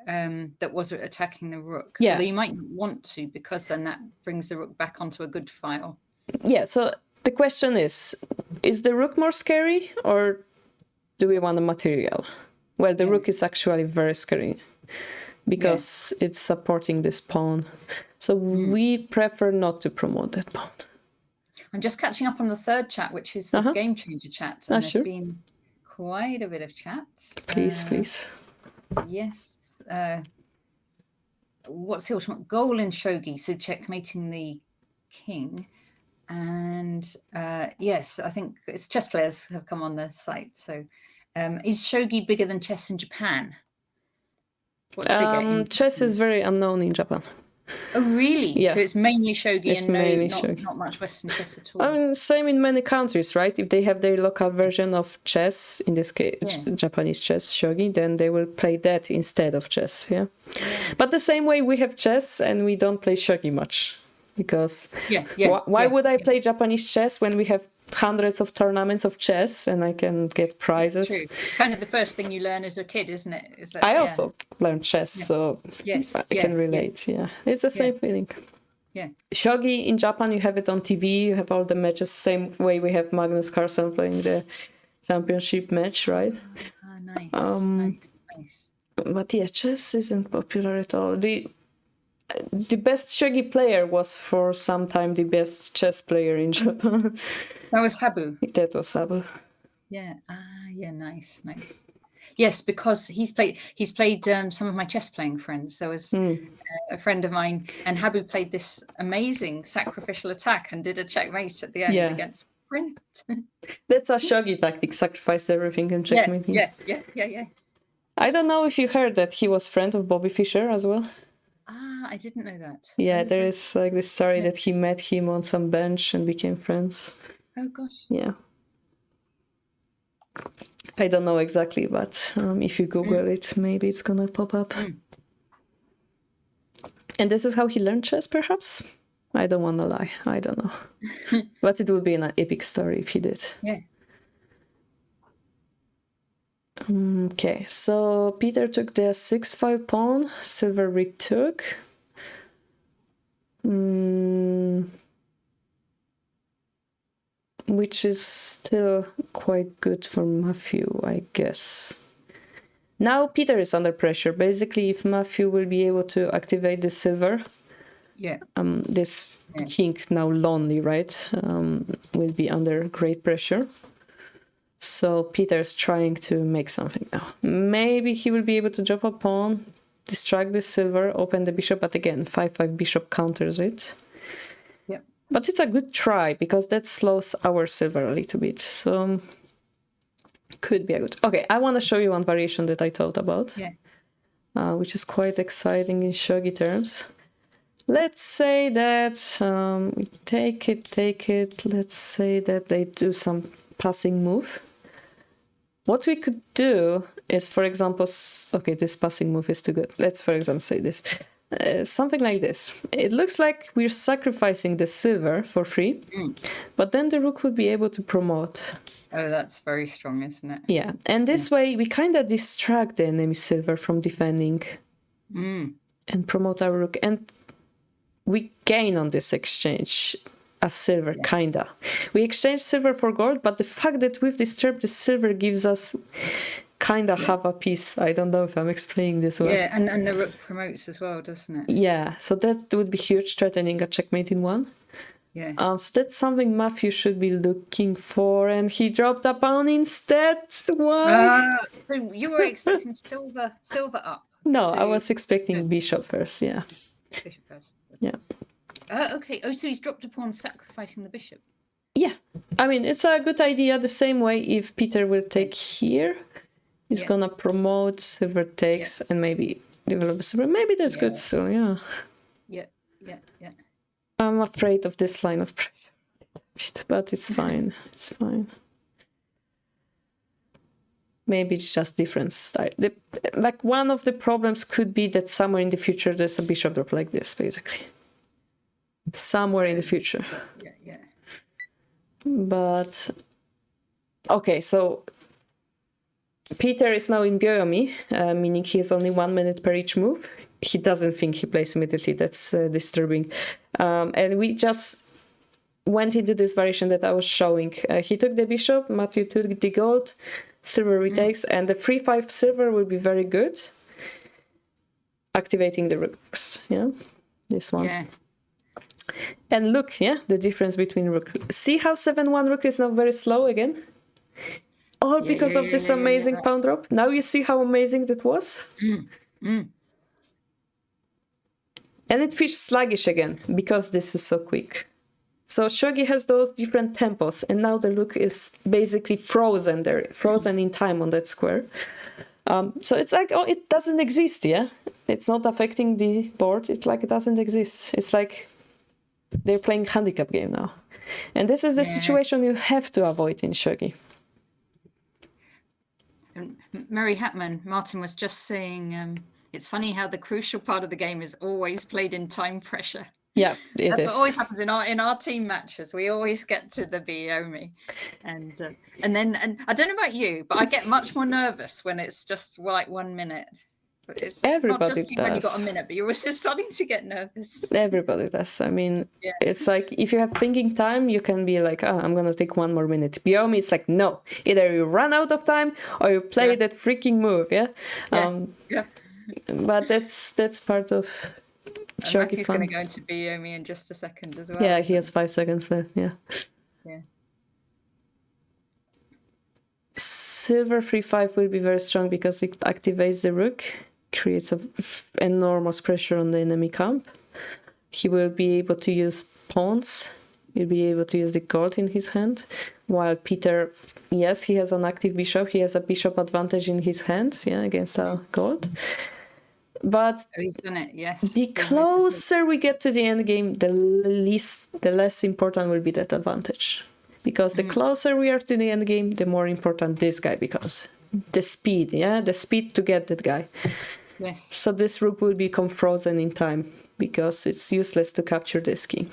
that was attacking the rook. Yeah. Although you might want to, because then that brings the rook back onto a good file. Yeah, so the question is the rook more scary, or do we want a material? Well, the rook is actually very scary because it's supporting this pawn. So we prefer not to promote that pawn. I'm just catching up on the third chat, which is the Game Changer chat. And there's been quite a bit of chat. Please. Yes. What's the ultimate goal in Shogi? So checkmating the king. And yes, I think it's chess players have come on the site. So is Shogi bigger than chess in Japan? What's bigger? Chess is very unknown in Japan. Oh, really? Yeah. So it's mainly Shogi it's and mainly not much Western chess at all? Same in many countries, right? If they have their local version of chess, in this case, Japanese chess, Shogi, then they will play that instead of chess, But the same way we have chess and we don't play Shogi much. Because why would I play Japanese chess when we have hundreds of tournaments of chess and I can get prizes? It's true. It's kind of the first thing you learn as a kid, isn't it? I also learned chess, so I can relate. It's the same feeling. Yeah. Shogi in Japan, you have it on TV, you have all the matches, same way we have Magnus Carlsen playing the championship match, right? Nice. But chess isn't popular at all. The best Shogi player was for some time the best chess player in Japan. That was Habu. That was Habu. Yeah. Nice. Yes, because he's played some of my chess playing friends. There was a friend of mine, and Habu played this amazing sacrificial attack and did a checkmate at the end against Sprint. That's a Shogi tactic: sacrifice everything and checkmate. Yeah. I don't know if you heard that he was friend of Bobby Fischer as well. I didn't know that. Yeah, there is like this story that he met him on some bench and became friends. Oh gosh. Yeah. I don't know exactly, but if you Google it, maybe it's gonna pop up. And this is how he learned chess, perhaps? I don't want to lie. I don't know. But it would be an epic story if he did. Yeah. Okay, so Peter took the 6-5 pawn, silver retook. Which is still quite good for Matthew, I guess. Now Peter is under pressure. Basically, if Matthew will be able to activate the silver, this king, now lonely, right, will be under great pressure. So Peter's trying to make something now. Maybe he will be able to drop a pawn, distract the silver, open the bishop, but again, 5-5 bishop counters it. Yep. But it's a good try, because that slows our silver a little bit. So could be a good... Okay, I want to show you one variation that I thought about, which is quite exciting in Shogi terms. Let's say that we take it. Let's say that they do some passing move. What we could do is, for example, okay, this passing move is too good. Let's, for example, say this. Something like this. It looks like we're sacrificing the silver for free, but then the rook would be able to promote. Oh, that's very strong, isn't it? Yeah, and this way we kind of distract the enemy silver from defending and promote our rook. And we gain on this exchange a silver, kinda. We exchange silver for gold, but the fact that we've disturbed the silver gives us kinda half a piece. I don't know if I'm explaining this well. Yeah, and the rook promotes as well, doesn't it? Yeah, so that would be huge, threatening a checkmate in one. Yeah. So that's something Matthew should be looking for, and he dropped a pawn instead. Why? So you were expecting silver up? No, I was expecting bishop first. Yeah. Bishop first. Yeah. Okay. Oh, so he's dropped a pawn, sacrificing the bishop. Yeah, I mean, it's a good idea. The same way, if Peter will take here, he's gonna promote, silver takes, and maybe develop a silver. Maybe that's good still, yeah. Yeah. I'm afraid of this line of pressure, but it's fine. It's fine. Maybe it's just different style. Like one of the problems could be that somewhere in the future there's a bishop drop like this, basically. Somewhere in the future. Yeah. But okay, so Peter is now in Byoyomi, meaning he has only 1 minute per each move. He doesn't think he plays immediately. That's disturbing. And we just went into this variation that I was showing. He took the bishop, Matthew took the gold, silver retakes, and the 3-5 silver will be very good. Activating the rooks, yeah, this one. Yeah. And look, yeah, the difference between rook. See how 7-1 rook is now very slow again? All because of this amazing pawn drop. Now you see how amazing that was? And it feels sluggish again, because this is so quick. So Shogi has those different tempos, and now the rook is basically frozen there, frozen in time on that square. So it's like, oh, it doesn't exist, yeah? It's not affecting the board, it's like it doesn't exist. It's like they're playing handicap game now. And this is the situation you have to avoid in Shogi. Mary Hatman, Martin was just saying, it's funny how the crucial part of the game is always played in time pressure. Yeah, it That's is. what always happens in our team matches. We always get to the Byoyomi, and I don't know about you, but I get much more nervous when it's just like 1 minute. But it's Everybody not just you when you got does. a minute, but you're also starting to get nervous. Everybody does. I mean, it's like if you have thinking time, you can be like, oh, I'm gonna take 1 more minute. Byoyomi is like, no, either you run out of time or you play that freaking move. Yeah. But that's part of. Matthew's going to go into Byoyomi in just a second as well. Yeah, he has 5 seconds left. Yeah. Silver 3-5 will be very strong because it activates the rook, creates enormous pressure on the enemy camp. He will be able to use pawns. He'll be able to use the gold in his hand. While Peter, yes, he has an active bishop. He has a bishop advantage in his hand, against a gold. But he's done it, yes. The closer we get to the end game, the less important will be that advantage. Because the closer we are to the end game, the more important this guy becomes. The speed, the speed to get that guy. Yes. So this rook will become frozen in time because it's useless to capture this king.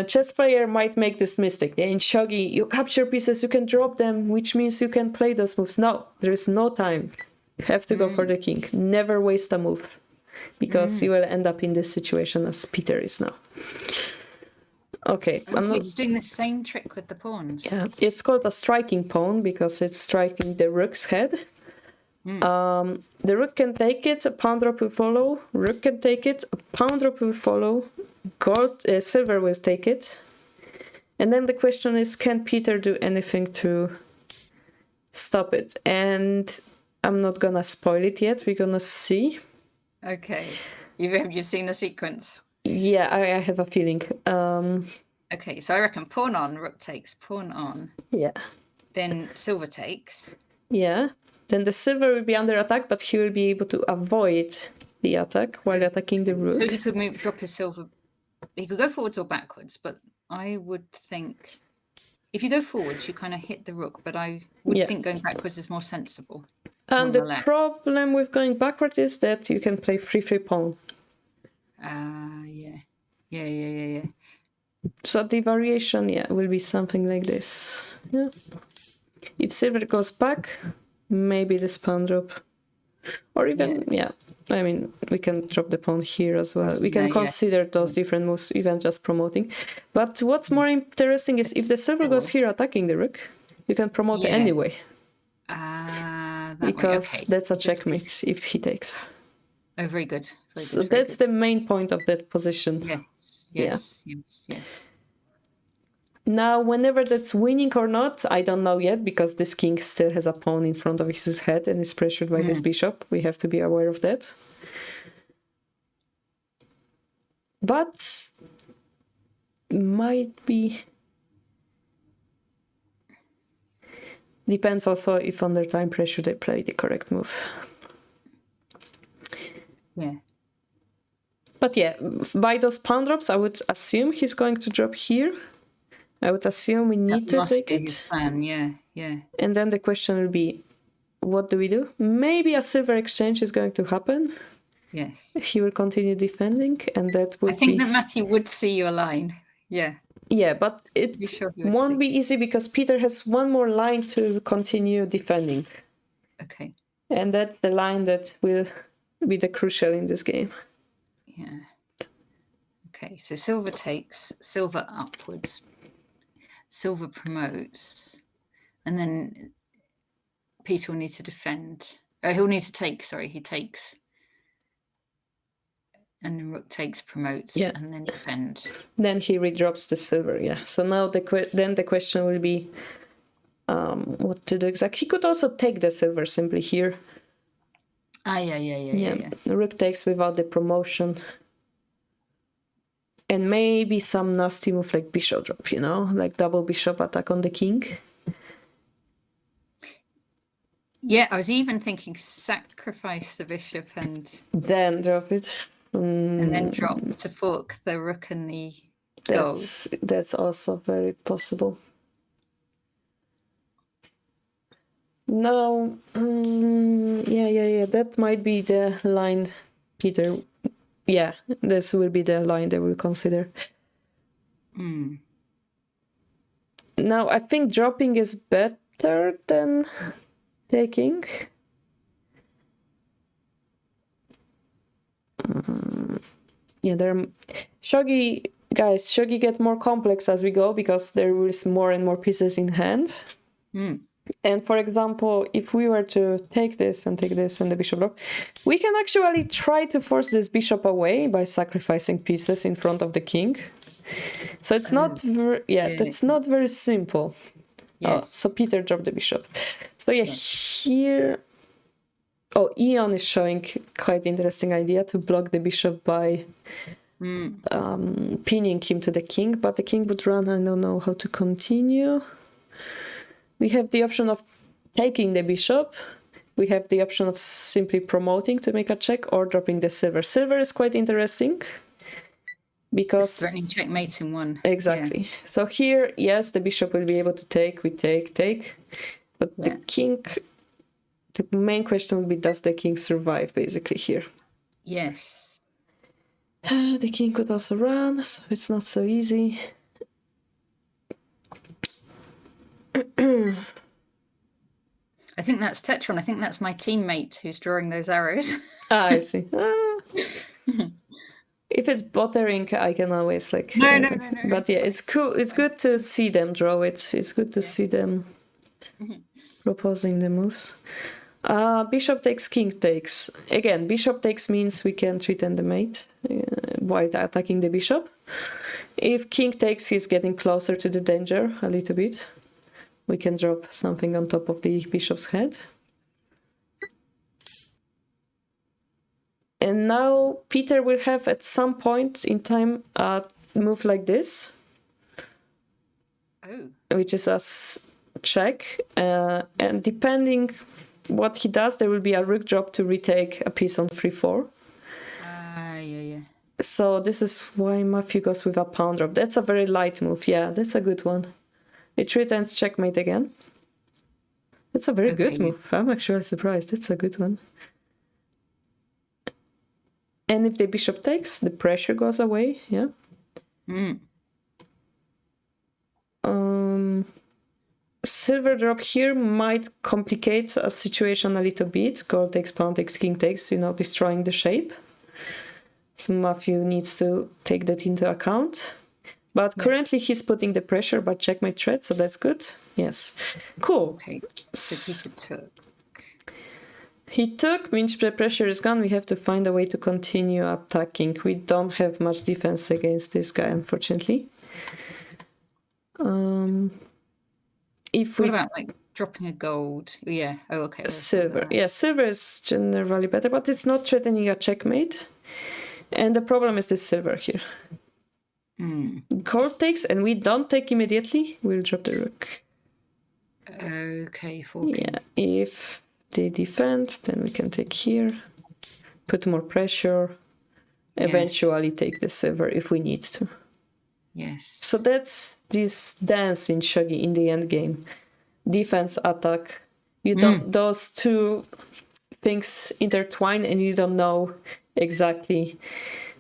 Chess player might make this mistake. In Shogi, you capture pieces, you can drop them, which means you can play those moves. No, there is no time. You have to go for the king. Never waste a move, because you will end up in this situation as Peter is now. Okay. So he's doing the same trick with the pawns. Yeah, it's called a striking pawn because it's striking the rook's head. The rook can take it, a pawn drop will follow. Rook can take it, a pawn drop will follow. Silver will take it. And then the question is, can Peter do anything to stop it? And I'm not gonna spoil it yet. We're gonna see. Okay, you've seen the sequence. Yeah, I have a feeling. Okay, so I reckon pawn on, rook takes, pawn on. Yeah. Then silver takes. Yeah. Then the silver will be under attack, but he will be able to avoid the attack while attacking the rook. So he could drop his silver. He could go forwards or backwards, but I would think if you go forwards, you kind of hit the rook. But I would think going backwards is more sensible. And the problem with going backward is that you can play 3-3 pawn. Yeah. So the variation, will be something like this. Yeah. If silver goes back, maybe this pawn drop. Or even, I mean, we can drop the pawn here as well. We can consider those different moves, even just promoting. But what's more interesting is if the silver goes here attacking the rook, you can promote anyway. Because that's a checkmate if he takes. Oh, very good. So that's the main point of that position. Yes. Now, whenever that's winning or not, I don't know yet, because this king still has a pawn in front of his head and is pressured by this bishop. We have to be aware of that. But might be... Depends also if under time pressure they play the correct move. Yeah. But by those pawn drops, I would assume he's going to drop here. I would assume we need to take it. His plan, yeah. Yeah. And then the question will be, what do we do? Maybe a silver exchange is going to happen. Yes. He will continue defending, and that would I think be... that Matthew would see your line. Yeah. Yeah, but it won't be easy because Peter has one more line to continue defending. Okay. And that's the line that will be the crucial in this game. Yeah. Okay, so silver takes, silver upwards, silver promotes, and then Peter will need to defend. He'll need to take, sorry, he takes. And then rook takes, promotes, and then defend. Then he redrops the silver, yeah. So now the question will be what to do exactly. He could also take the silver simply here. Yeah. The rook takes without the promotion. And maybe some nasty move like bishop drop, like double bishop attack on the king. Yeah, I was even thinking sacrifice the bishop and... Then drop it. And then drop to fork the rook and the gold. That's also very possible. No, yeah. That might be the line, Peter. Yeah, this will be the line they will consider. Now, I think dropping is better than taking. Shogi get more complex as we go because there is more and more pieces in hand. And for example, if we were to take this and the bishop drop, we can actually try to force this bishop away by sacrificing pieces in front of the king. So it's not that's not very simple. Yes. So Peter dropped the bishop. So here Ion is showing quite interesting idea to block the bishop by pinning him to the king, but the king would run. I don't know how to continue. We have the option of taking the bishop. We have the option of simply promoting to make a check or dropping the silver. Silver is quite interesting because it's threatening checkmate in one. Exactly. Yeah. So here, yes, the bishop will be able to take. We take, but the king. The main question will be, does the king survive, basically, here? Yes. The king could also run, so it's not so easy. I think that's Tetron. I think that's my teammate who's drawing those arrows. I see. If it's bothering, I can always No. But yeah, it's cool. It's good to see them draw it. It's good to see them proposing the moves. Bishop takes, king takes. Again, bishop takes means we can threaten the mate while attacking the bishop. If king takes, he's getting closer to the danger a little bit. We can drop something on top of the bishop's head. And now Peter will have at some point in time a move like this. Which is a check. And depending what he does, there will be a rook drop to retake a piece on 3-4. Yeah. So this is why Matthew goes with a pawn drop. That's a very light move. Yeah, that's a good one. It threatens checkmate again. That's a very good move. I'm actually surprised. That's a good one. And if the bishop takes, the pressure goes away. Yeah. Silver drop here might complicate a situation a little bit. Gold takes, pawn takes, king takes, destroying the shape. So Matthew needs to take that into account. But currently he's putting the pressure by checkmate threat, so that's good. Yes. Cool. Okay. So Peter took. He took, means the pressure is gone. We have to find a way to continue attacking. We don't have much defense against this guy, unfortunately. What about dropping a gold? Yeah. Oh, okay. Silver. Yeah, silver is generally better, but it's not threatening a checkmate. And the problem is this silver here. Gold takes, and we don't take immediately. We'll drop the rook. Okay, forking. Yeah, if they defend, then we can take here, put more pressure, eventually take the silver if we need to. Yes. So that's this dance in Shogi in the end game. defense, attack. You don't those two things intertwine, and you don't know exactly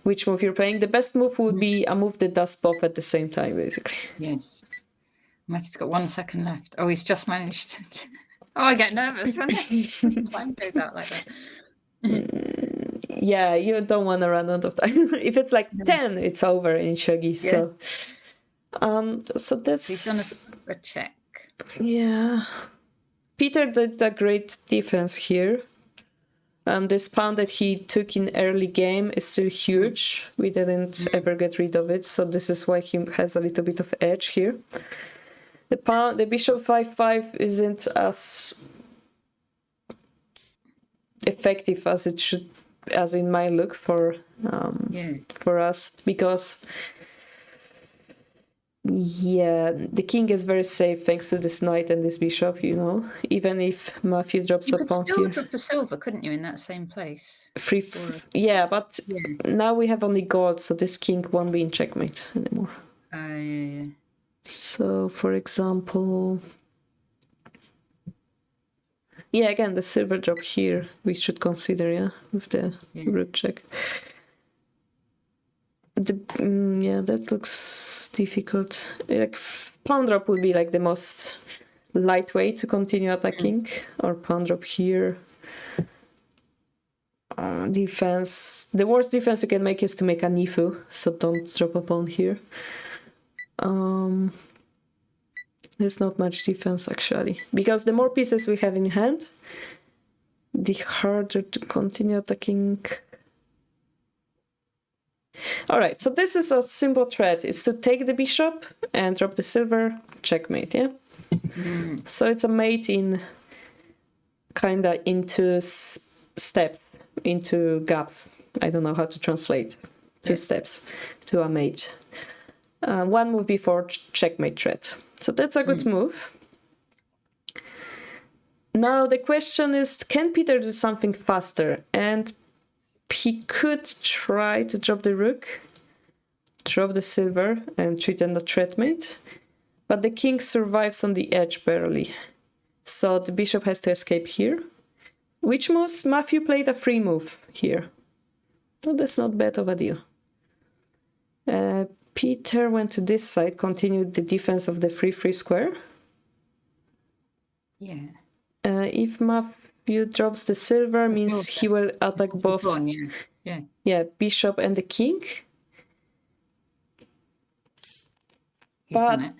which move you're playing. The best move would be a move that does both at the same time, basically. Yes. Matthew's got 1 second left. Oh, he's just managed to... Oh, I get nervous when time goes out like that. Yeah, you don't want to run out of time. If it's like 10, it's over in Shogi. So, so that's... He's done a check. Yeah. Peter did a great defense here. This pawn that he took in early game is still huge. We didn't ever get rid of it, so this is why he has a little bit of edge here. The bishop 5-5 isn't as effective as it should, as it might look for us, because the king is very safe thanks to this knight and this bishop, you know. Even if Matthew drops a pawn here. You could still drop the silver, couldn't you, in that same place? But now we have only gold, so this king won't be in checkmate anymore. So, for example... Yeah, again, the silver drop here we should consider, with the rook check. That looks difficult. Like pawn drop would be like the most light way to continue attacking, or pawn drop here. Defense. The worst defense you can make is to make a nifu, so don't drop a pawn here. There's not much defense actually, because the more pieces we have in hand, the harder to continue attacking. Alright, so this is a simple threat. It's to take the bishop and drop the silver, checkmate, yeah? So it's a mate in kinda into steps, into gaps. I don't know how to translate 2 steps to a mate. One move before checkmate threat. So that's a good move. Now the question is, can Peter do something faster? And he could try to drop the rook, drop the silver, and threaten the threatmate. But the king survives on the edge barely. So the bishop has to escape here. Which moves? Matthew played a free move here. No, that's not bad of a deal. Peter went to this side, continued the defense of the free square. Yeah. If Matthew drops the silver, means he will attack both. Bishop and the king. But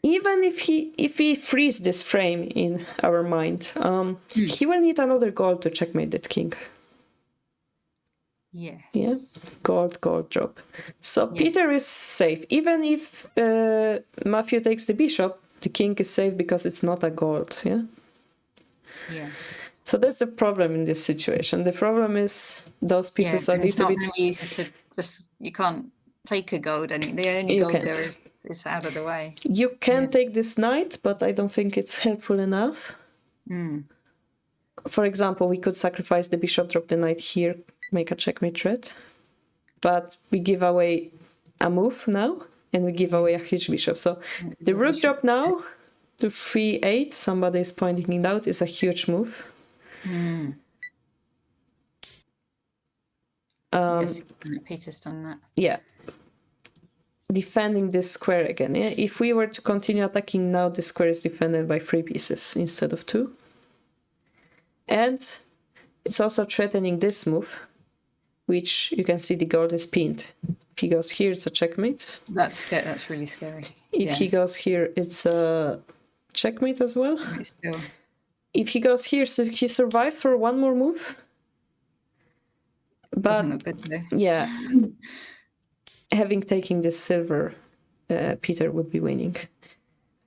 even if he frees this frame in our mind, he will need another gold to checkmate that king. Yes. Yeah, gold drop. So Peter is safe. Even if Matthew takes the bishop, the king is safe because it's not a gold. Yeah. Yeah. So that's the problem in this situation. The problem is those pieces are a little bit. Easy to you can't take a gold. The only gold there is out of the way. You can take this knight, but I don't think it's helpful enough. For example, we could sacrifice the bishop, drop the knight here, make a checkmate threat, but we give away a move now, and we give away a huge bishop. So the rook drop now to 3-8, somebody is pointing it out, is a huge move. Yes, Peter's done that. Yeah. Defending this square again. Yeah? If we were to continue attacking now, the square is defended by 3 pieces instead of 2. And it's also threatening this move, which you can see the gold is pinned. If he goes here, it's a checkmate. That's really scary. If he goes here, it's a checkmate as well. If he goes here, so he survives for one more move. But having taken this silver, Peter would be winning.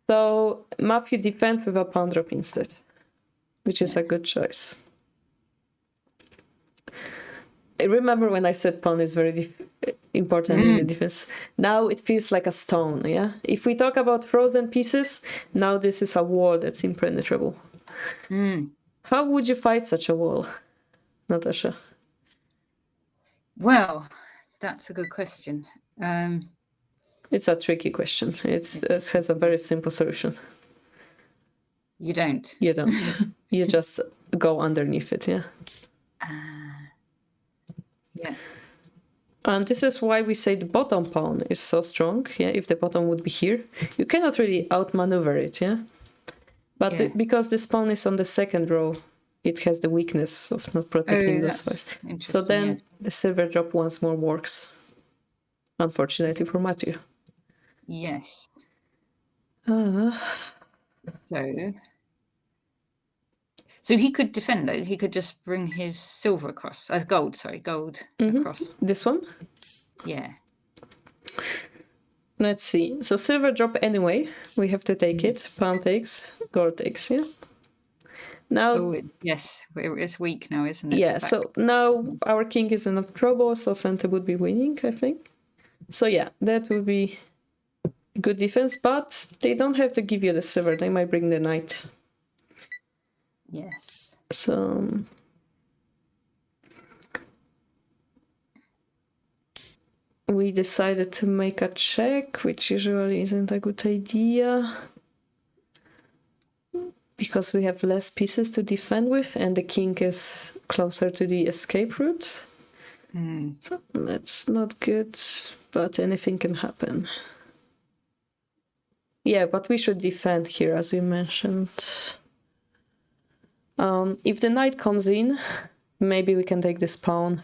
So Matthew defends with a pawn drop instead, which is a good choice. I remember when I said pawn is very important in the defense. Now it feels like a stone, yeah? If we talk about frozen pieces, now this is a wall that's impenetrable. How would you fight such a wall, Natasha? Well, that's a good question. It's a tricky question. It has a very simple solution. You don't. You don't. You just go underneath it, yeah. Yeah. And this is why we say the bottom pawn is so strong, yeah, if the bottom would be here. You cannot really outmaneuver it, yeah? But Yeah. because this pawn is on the second row, it has the weakness of not protecting those that's files. So interesting, then the silver drop once more works, unfortunately for Matthew. Yes. Uh, So he could defend though. He could just bring his silver across, gold across. This one? Yeah. Let's see. So silver drop anyway. We have to take it. Pawn takes, gold takes, yeah? Now, it's weak now, isn't it? yeah, so now our king is enough trouble, so center would be winning, I think. So yeah, that would be good defense, but they don't have to give you the silver. They might bring the knight. Yes. So we decided to make a check, which usually isn't a good idea, because we have less pieces to defend with, and the king is closer to the escape route. So that's not good, but anything can happen. Yeah, but we should defend here, as we mentioned. If the knight comes in, maybe we can take this pawn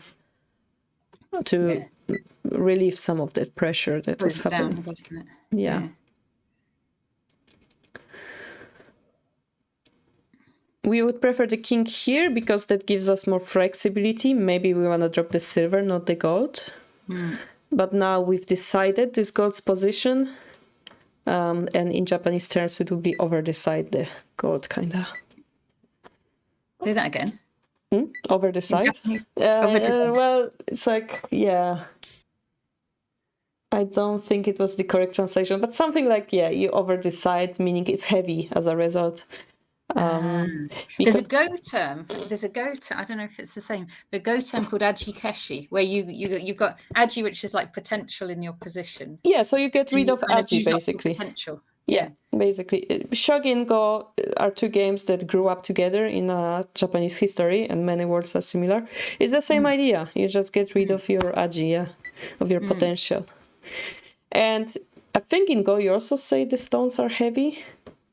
to relieve some of that pressure that was happening. Down, wasn't it? Yeah. We would prefer the king here because that gives us more flexibility. Maybe we want to drop the silver, not the gold. But now we've decided this gold's position. And in Japanese terms, it would be over the side, the gold, kind of. Say that again. Over the side? Over the side. Well, it's like, yeah. I don't think it was the correct translation, but something like, yeah, you over the side, meaning it's heavy as a result. There's a go term. I don't know if it's the same. The go term called aji keshi, where you've got aji, which is like potential in your position. Yeah, so you get rid of aji basically. Potential. Yeah, basically, Shogi and Go are two games that grew up together in Japanese history, and many words are similar. It's the same idea. You just get rid of your aji, of your potential. And I think in Go you also say the stones are heavy.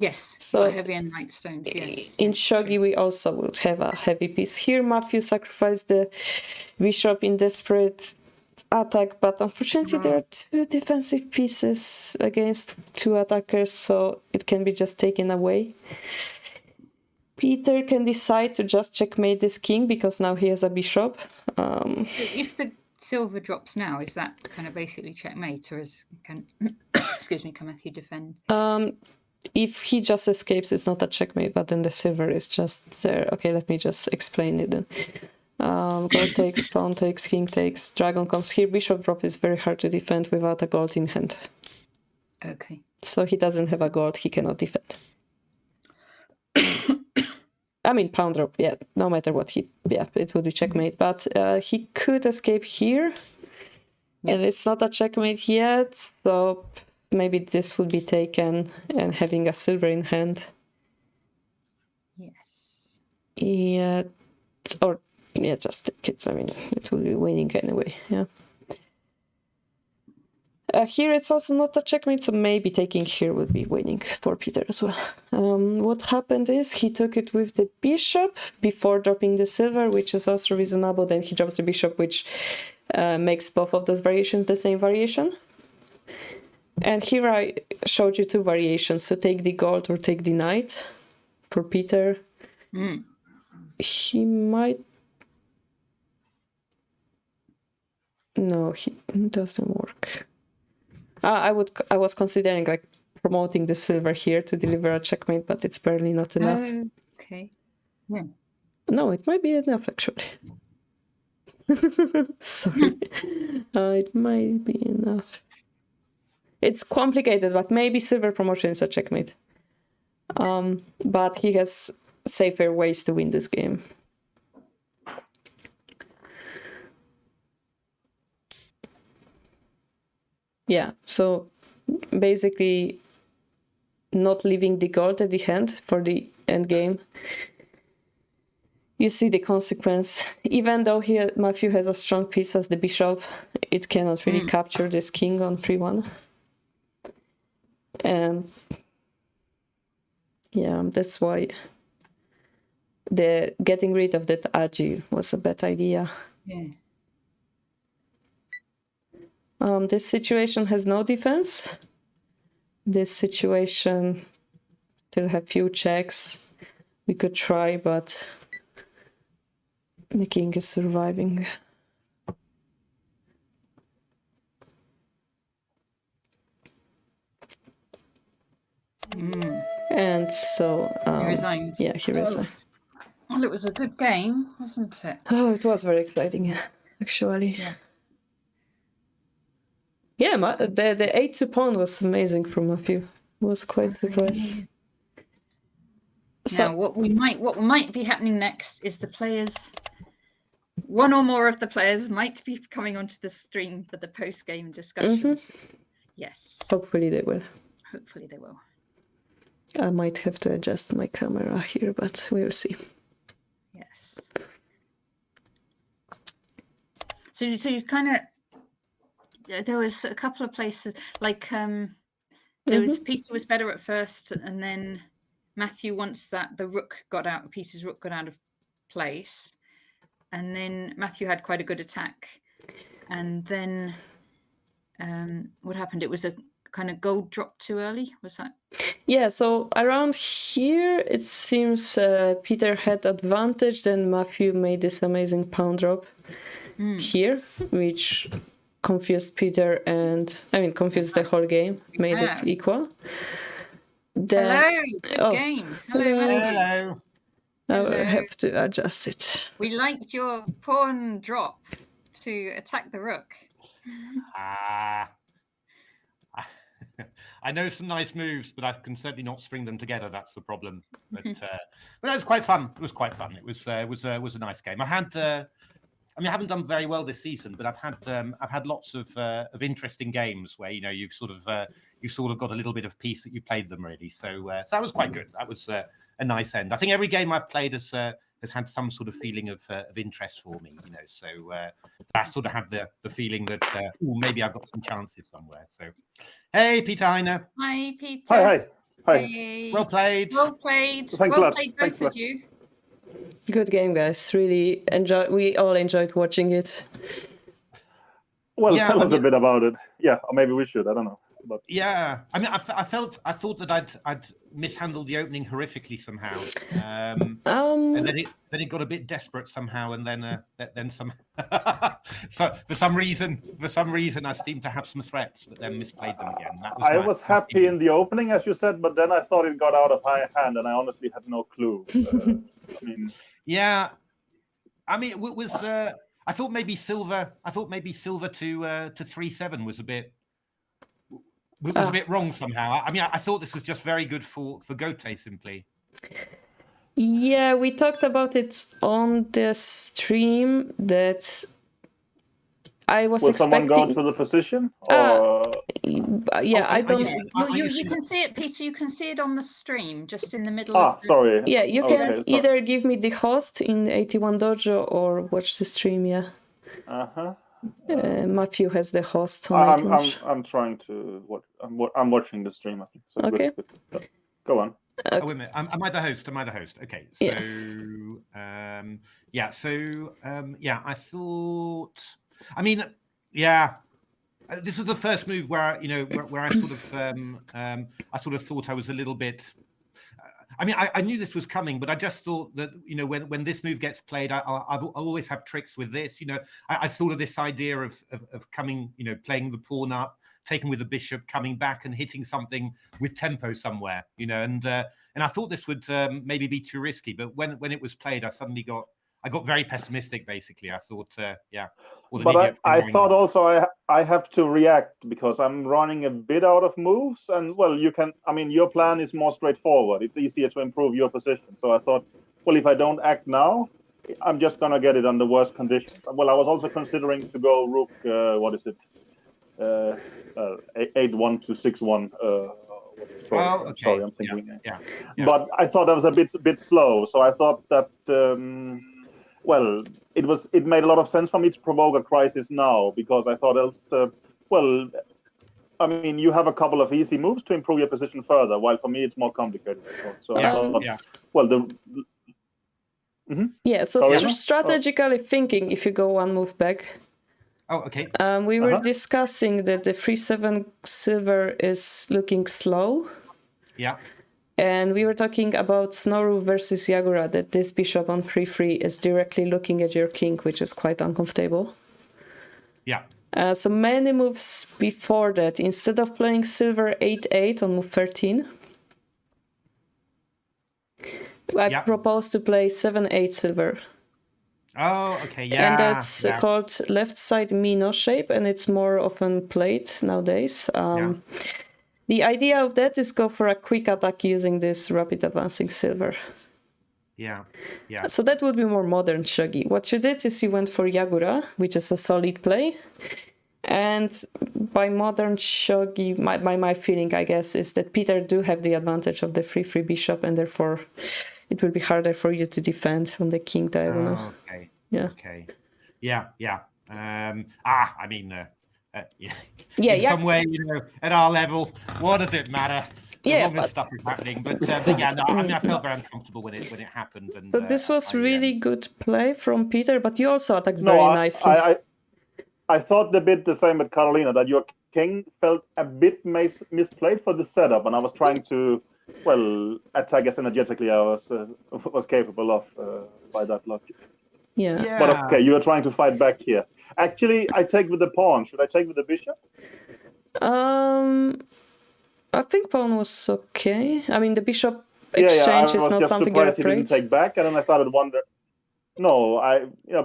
Yes, so heavy and light stones, yes. In Shogi, we also would have a heavy piece. Here, Matthew sacrificed the bishop in desperate attack, but unfortunately there are two defensive pieces against two attackers, so it can be just taken away. Peter can decide to just checkmate this king because now he has a bishop. If the silver drops now, is that kind of basically checkmate, or can Matthew defend? If he just escapes, it's not a checkmate, but then the silver is just there. Okay, let me just explain it then. Gold takes, pawn takes, king takes, dragon comes here. Bishop drop is very hard to defend without a gold in hand. Okay. So he doesn't have a gold, he cannot defend. I mean, pawn drop, yeah, no matter what, it would be checkmate. But he could escape here, and it's not a checkmate yet, so maybe this would be taken and having a silver in hand. Yes. Yeah, just take it. I mean, it will be winning anyway, yeah. Here it's also not a checkmate, so maybe taking here would be winning for Peter as well. What happened is he took it with the bishop before dropping the silver, which is also reasonable. Then he drops the bishop, which makes both of those variations the same variation. And here I showed you two variations. So take the gold or take the knight for Peter. He might... No, it doesn't work. I was considering like promoting the silver here to deliver a checkmate, but it's barely not enough. Okay. Yeah. No, it might be enough actually. Sorry. It might be enough. It's complicated, but maybe silver promotion is a checkmate. But he has safer ways to win this game. Yeah, so basically not leaving the gold at the hand for the end game, you see the consequence. Even though Matthew has a strong piece as the bishop, it cannot really capture this king on 3-1. And yeah, that's why the getting rid of that Agi was a bad idea. Yeah. This situation has no defense. This situation still have few checks. We could try, but the king is surviving. And so He resigned. Yeah, he resigned. Well, it was a good game, wasn't it? Oh, it was very exciting, actually. Yeah, the 8-2 pawn was amazing from Matthew. I was quite surprised. Now, what might be happening next is the players. One or more of the players might be coming onto the stream for the post-game discussion. Yes. Hopefully they will. Hopefully they will. I might have to adjust my camera here, but we'll see. Yes. So you kind of, there was a couple of places like there was Peter was better at first, and then Matthew, once the rook got out, Peter's rook got out of place, and then Matthew had quite a good attack, and then what happened? It was a kind of gold drop too early. Was that? Yeah. So around here, it seems Peter had advantage. Then Matthew made this amazing pawn drop here, which confused Peter and confused the whole game, made it equal. Hello, good game. Hello, Matthew. I will have to adjust it. We liked your pawn drop to attack the rook. I know some nice moves, but I can certainly not string them together. That's the problem. But it was quite fun. It was quite fun. It was a nice game. I haven't done very well this season, but I've had lots of interesting games where you've sort of got a little bit of peace that you played them really. So that was quite good. That was a nice end. I think every game I've played has had some sort of feeling of interest for me. So I sort of have the feeling that maybe I've got some chances somewhere. So hey, Peter Heine. Hi, Peter. Hi. Hey. Well played. Well played. Thanks a lot. Played, both of you. Good game, guys. Really we all enjoyed watching it. Well, tell us a bit about it. Yeah, or maybe we should. I don't know. But yeah, I thought that I'd mishandled the opening horrifically somehow, and then it got a bit desperate somehow, and then some. So for some reason, I seemed to have some threats, but then misplayed them again. I was happy in the opening, as you said, but then I thought it got out of high hand, and I honestly had no clue. Yeah, it was. I thought maybe silver to 3-7 was a bit. It was a bit wrong somehow. I thought this was just very good for Gote simply. Yeah, we talked about it on the stream that I was expecting. Will someone go to the position? Or... yeah, I don't. You can see it, Peter. You can see it on the stream, just in the middle of the... sorry. Yeah, you can either give me the host in 81 Dojo or watch the stream, yeah. Matthew has the host on I'm trying to watch. I'm watching the stream, I think. So okay. Good. Go on. Oh, wait a minute. Am I the host? Okay. So I thought. This was the first move where where I sort of thought I was a little bit. I knew this was coming, but I just thought that when this move gets played, I'll always have tricks with this. I thought of this idea of coming, playing the pawn up, taking with the bishop, coming back and hitting something with tempo somewhere, and I thought this would maybe be too risky. But when it was played, I got very pessimistic. Basically, I thought, But I thought also I have to react because I'm running a bit out of moves, and you can. Your plan is more straightforward. It's easier to improve your position. So I thought, if I don't act now, I'm just gonna get it under worse conditions. Well, I was also considering to go rook. 8-1 to 6-1. Sorry, I'm thinking. Yeah. But I thought that was a bit slow. So I thought that it made a lot of sense for me to provoke a crisis now, because I thought else I mean, you have a couple of easy moves to improve your position further, while for me it's more complicated. So I thought, so Karolina? strategically thinking, if you go one move back. Oh, okay. We were discussing that the 3/7 silver is looking slow. Yeah. And we were talking about Snoru versus Yagura, that this bishop on 3/3 is directly looking at your king, which is quite uncomfortable. Yeah. So many moves before that, instead of playing silver 8/8 on move 13, I propose to play 7/8 silver. Oh, okay, yeah. And that's called left side Mino shape, and it's more often played nowadays. The idea of that is go for a quick attack using this rapid advancing silver. Yeah. So that would be more modern shogi. What you did is you went for Yagura, which is a solid play. And by modern shogi, my feeling, I guess, is that Peter do have the advantage of the 3/3 bishop, and therefore it will be harder for you to defend on the king diagonal. Oh, okay. Yeah. Okay. Yeah. I mean, in some way, at our level, what does it matter? As long as stuff is happening. But I felt very uncomfortable when it happened. And, so this was really good play from Peter, but you also attacked very nicely. I thought a bit the same with Karolina, that your king felt a bit misplayed for the setup, and I was trying to, attack as energetically I was capable of by that logic. Yeah. But okay, you are trying to fight back here. Actually, I take with the pawn. Should I take with the bishop? I think pawn was okay. I mean, the bishop exchange is not something you're afraid. He didn't take back, and then I started wondering. No,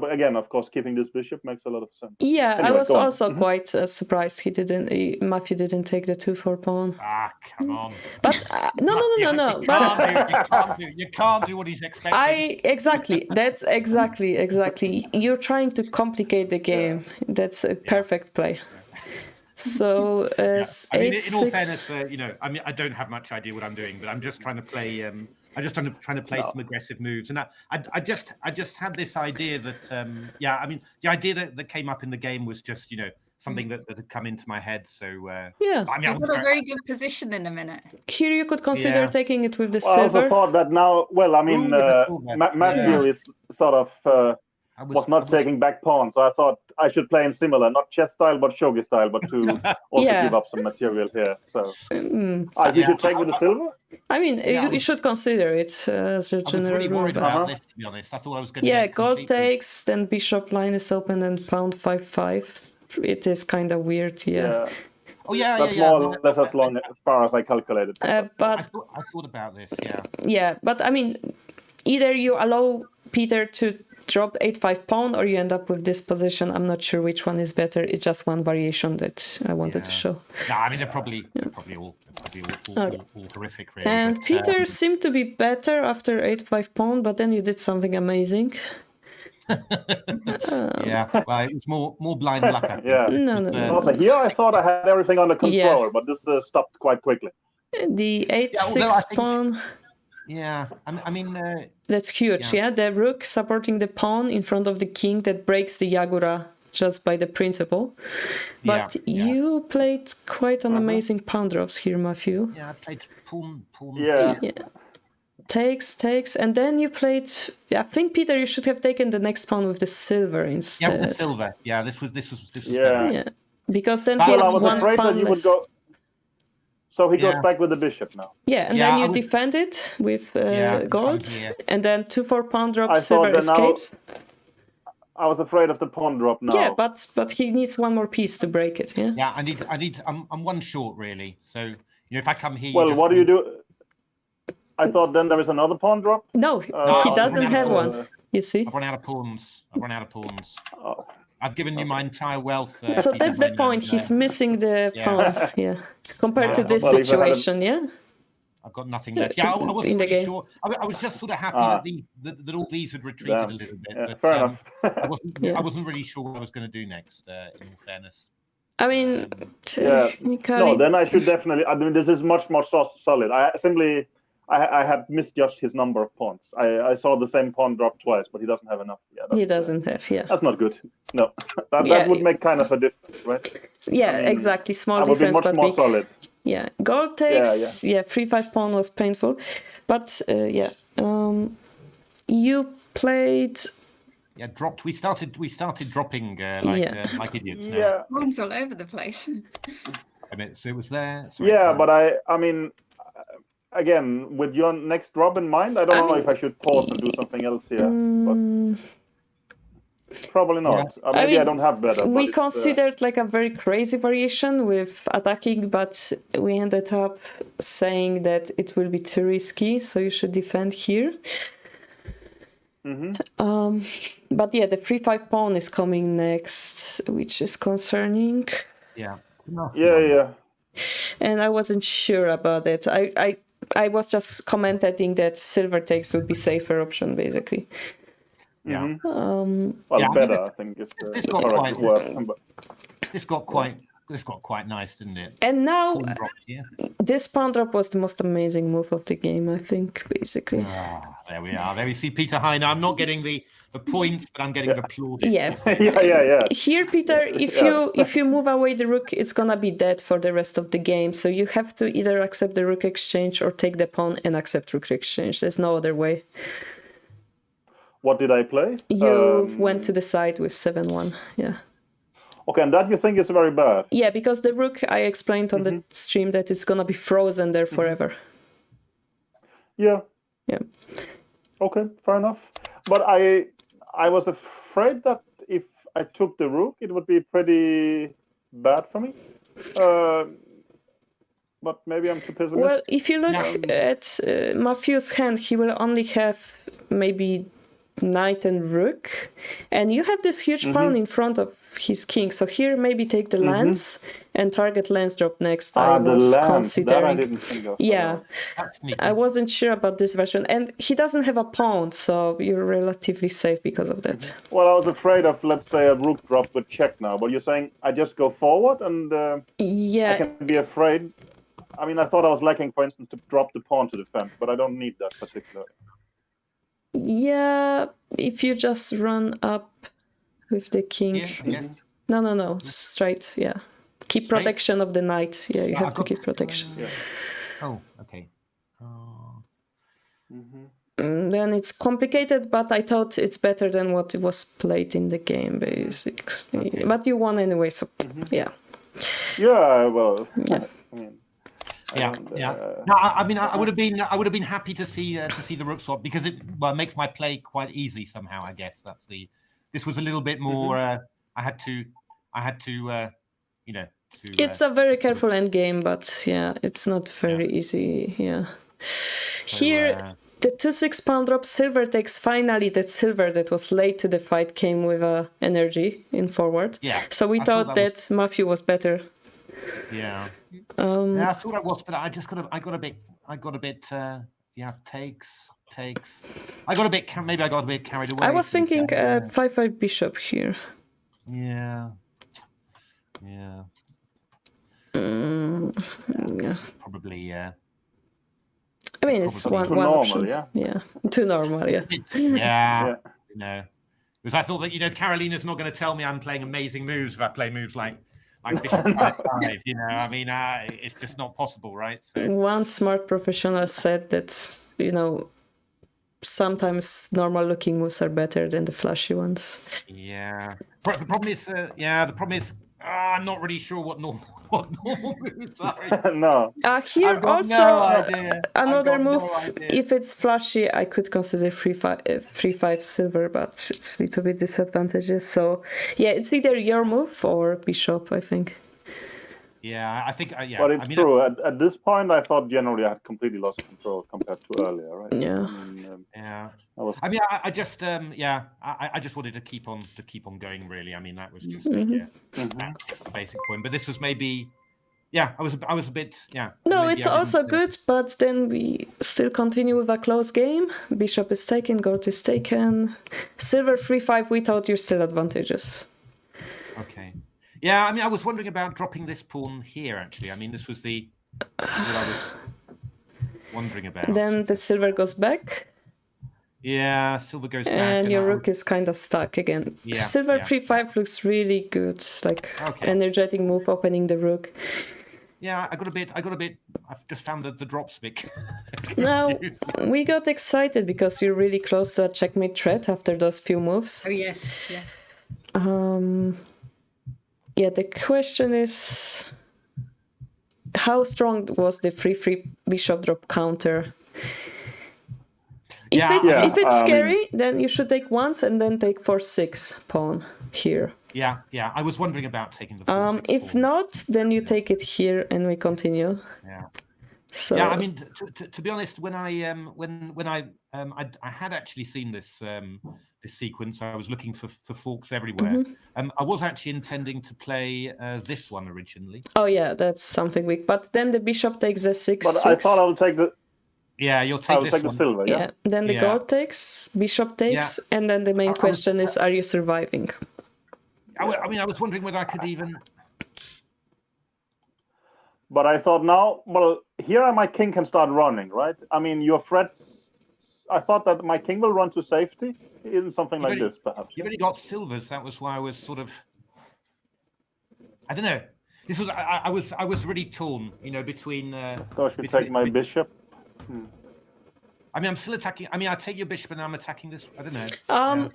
but again, of course, keeping this bishop makes a lot of sense. Yeah, anyway, I was also quite surprised Matthew didn't take the 2/4 pawn. Ah, come on. But no. You can't do what he's expecting. That's exactly. You're trying to complicate the game. That's a perfect play. So, I mean, in all fairness, I don't have much idea what I'm doing, but I'm just trying to play. I'm just trying to play some aggressive moves, and I just had this idea that I mean, the idea that came up in the game was just something that had come into my head. So I mean, you've got a very good position in a minute. Here you could consider taking it with the silver. I also thought that now. Well, I mean, Matthew is sort of. Was not taking back pawn, so I thought I should play in similar, not chess style, but shogi style, but to also give up some material here. So you should take with the silver. I mean, you should consider it as a general rule. I was really worried about this, to be honest. I thought I was going to. Yeah, gold takes, then bishop line is open, and pawn 5/5. It is kind of weird. Yeah. Oh yeah, that's more or less as far as I calculated. But I thought about this. Yeah. Yeah, but I mean, either you allow Peter to drop 8/5 pawn, or you end up with this position. I'm not sure which one is better. It's just one variation that I wanted to show. No, I mean they're probably all horrific, really. And Peter seemed to be better after 8/5 pawn, but then you did something amazing. Well, it was more blind luck. No. Also, here I thought I had everything under control, but this stopped quite quickly. The 8/6 pawn. Yeah, I mean... that's huge, the rook supporting the pawn in front of the king that breaks the Yagura just by the principle. But you played quite an amazing pawn drops here, Matthew. Yeah, I played pawn. Yeah. Takes, and then you played... I think, Peter, you should have taken the next pawn with the silver instead. Yeah, with the silver. Yeah, this was yeah. Because then he has one pawn less. So he goes back with the bishop now. Yeah, and then you defend it with gold, and then 2/4 pawn drop, silver escapes. I was afraid of the pawn drop now. Yeah, but he needs one more piece to break it. Yeah. Yeah, I'm one short really. So if I come here. Well, what do you do? I thought then there is another pawn drop. No, he doesn't have one. You see. I've run out of pawns. Oh. I've given you my entire wealth. So that's the point. He's missing the pawn. Yeah. Compared to this situation, I've got nothing left. Yeah, I wasn't really sure. I was just sort of happy that all these had retreated a little bit. Yeah, but, fair enough. I wasn't really sure what I was going to do next. In all fairness. I mean, Yeah. technically... No, then I should definitely. I mean, this is much more solid. I had misjudged his number of pawns. I saw the same pawn drop twice, but he doesn't have enough. Yeah, He doesn't have, yeah. That's not good. No, that would make kind of a difference, right? Yeah, I mean, exactly. Small I would difference, be much but more big. solid. Yeah, gold takes. Yeah, 3-5 pawn was painful, but yeah. You played. Yeah, dropped. We started dropping like idiots. Now. Yeah. Pawns all over the place. I mean, so it was there. Sorry, Yeah, but I mean, again, with your next drop in mind, I don't know if I should pause and do something else here. But probably not. Yeah. Maybe I don't have better. We but considered like a very crazy variation with attacking, but we ended up saying that it will be too risky, so you should defend here. But yeah, the 3-5 pawn is coming next, which is concerning. Yeah. Yeah. And I wasn't sure about it. I was just commenting that silver takes would be safer option, basically. Yeah. Better, I think, is the correct word. This got quite nice, didn't it? And now, this pawn drop was the most amazing move of the game, I think, basically. There we are. There we see Peter Heine. I'm not getting the points, but I'm getting the plaudits. Yeah. Yeah. Here, Peter, if you move away the rook, it's gonna be dead for the rest of the game. So you have to either accept the rook exchange or take the pawn and accept rook exchange. There's no other way. What did I play? You went to the side with 7-1. Yeah. Okay, and that you think is very bad? Yeah, because the rook, I explained on the stream that it's gonna be frozen there forever. Yeah. Okay, fair enough. But I was afraid that if I took the rook, it would be pretty bad for me. But maybe I'm too pessimistic. Well, if you look at Matthew's hand, he will only have maybe knight and rook, and you have this huge pawn in front of his king. So here, maybe take the lance and target lance drop next. I was considering. That I didn't think of. Yeah, I wasn't sure about this version, and he doesn't have a pawn, so you're relatively safe because of that. Well, I was afraid of, let's say, a rook drop with check now, but you're saying I just go forward and I can be afraid. I mean, I thought I was lacking, for instance, to drop the pawn to defend, but I don't need that particularly. Yeah, if you just run up with the king. No, straight, yeah. Keep protection of the knight. Yeah, you have to keep protection. Oh, okay. Then it's complicated, but I thought it's better than what was played in the game, basically. Okay. But you won anyway, so yeah. Yeah, well, yeah. I mean, No, I mean, I would have been happy to see the rook swap because it makes my play quite easy somehow. I guess that's the. This was a little bit more. I had to, you know. It's a very careful endgame, but yeah, it's not very easy. Yeah. Here, the 2-6 pawn drop silver takes. Finally, that silver that was late to the fight came with energy in forward. Yeah. So we thought that Matthew was better. Yeah. I thought I was, but I got a bit. Takes. I got a bit. Maybe I got a bit carried away. I was thinking 5-5 bishop here. Yeah. Probably. Yeah. I mean, it's one normal, option. Yeah. Too normal. Yeah. Yeah. No. Because I thought that Karolina's not going to tell me I'm playing amazing moves if I play moves like Bishop 5-5, I mean, it's just not possible, right? So. One smart professional said that, sometimes normal-looking moves are better than the flashy ones. Yeah. The problem is, I'm not really sure what normal moves are. No. Here also another move. If it's flashy, I could consider 3-5 silver, but it's a little bit disadvantageous. So yeah, it's either your move or bishop, I think. Yeah, I think. But it's true. At this point, I thought generally I had completely lost control compared to earlier, right? Yeah. I just wanted to keep on going. Really, I mean, that was just that's the basic point. But this was maybe. Yeah, I was a bit. Yeah. No, it's also good, but then we still continue with a close game. Bishop is taken, gold is taken. Silver 3-5. We thought you're still advantageous. Okay. Yeah, I mean, I was wondering about dropping this pawn here, actually. I mean, this was what I was wondering about. Then the silver goes back. Yeah, silver goes back. And your rook is kind of stuck again. Yeah, Silver yeah. 3-5 looks really good. Like Okay. energetic move, opening the rook. Yeah, I got a bit. I've just found the drops a bit. Now, we got excited because you're really close to a checkmate threat after those few moves. Oh, yes, yes. Yeah, the question is, how strong was the 3-3 bishop drop counter? If it's scary, then you should take once and then take 4-6 pawn here. Yeah. I was wondering about taking the 4-6 if pawn. not, then you take it here and we continue. Yeah. So Yeah, I mean, to be honest, when I had actually seen this this sequence, I was looking for forks everywhere. I was actually intending to play this one originally. Oh yeah, that's something weak. But then the bishop takes the 6-6. But I thought I would take the. Yeah, you'll take this take one. the silver. Yeah. Then the gold takes, bishop takes, and then the main question is, are you surviving? I mean, I was wondering whether I could even. But I thought now, well, here my king can start running, right? I mean, your threats. I thought that my king will run to safety in something like this, perhaps. You've already got silvers. That was why I was sort of. I don't know. This was I was really torn, between. So I should take my bishop. I mean, I'm still attacking. I mean, I take your bishop and I'm attacking this. I don't know.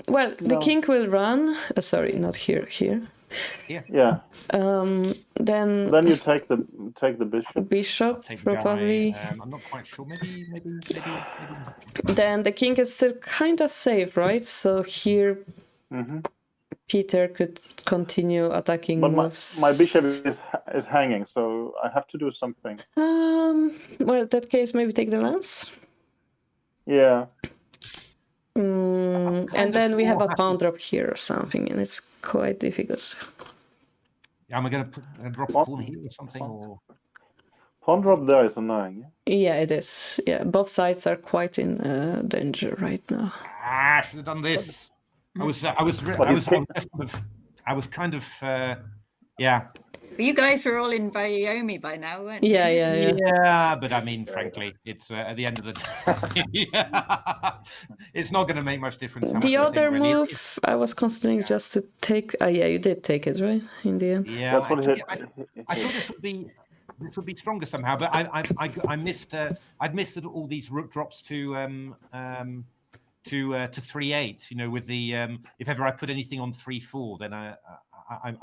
Well, the king will run. Sorry, not here. Here. Yeah. Then you take the bishop. Bishop probably. I'm not quite sure. Maybe. Then the king is still kind of safe, right? So here, Peter could continue attacking moves. My bishop is hanging, so I have to do something. Well, in that case, maybe take the lance. Yeah. And then we have a pawn drop here or something, and it's quite difficult. Am I going to drop a pawn here or something? Or pawn drop there is annoying. Yeah, it is. Yeah, both sides are quite in danger right now. I should have done this. I was kind of. But you guys were all in Bayomi by now, weren't you? Yeah. But I mean, frankly, it's at the end of the day, it's not going to make much difference. The other move I was considering just to take. Yeah, you did take it, right? In the end. Yeah, I thought this would be stronger somehow, but I missed. I'd missed all these rook drops to 3-8. With the if ever I put anything on 3-4, then I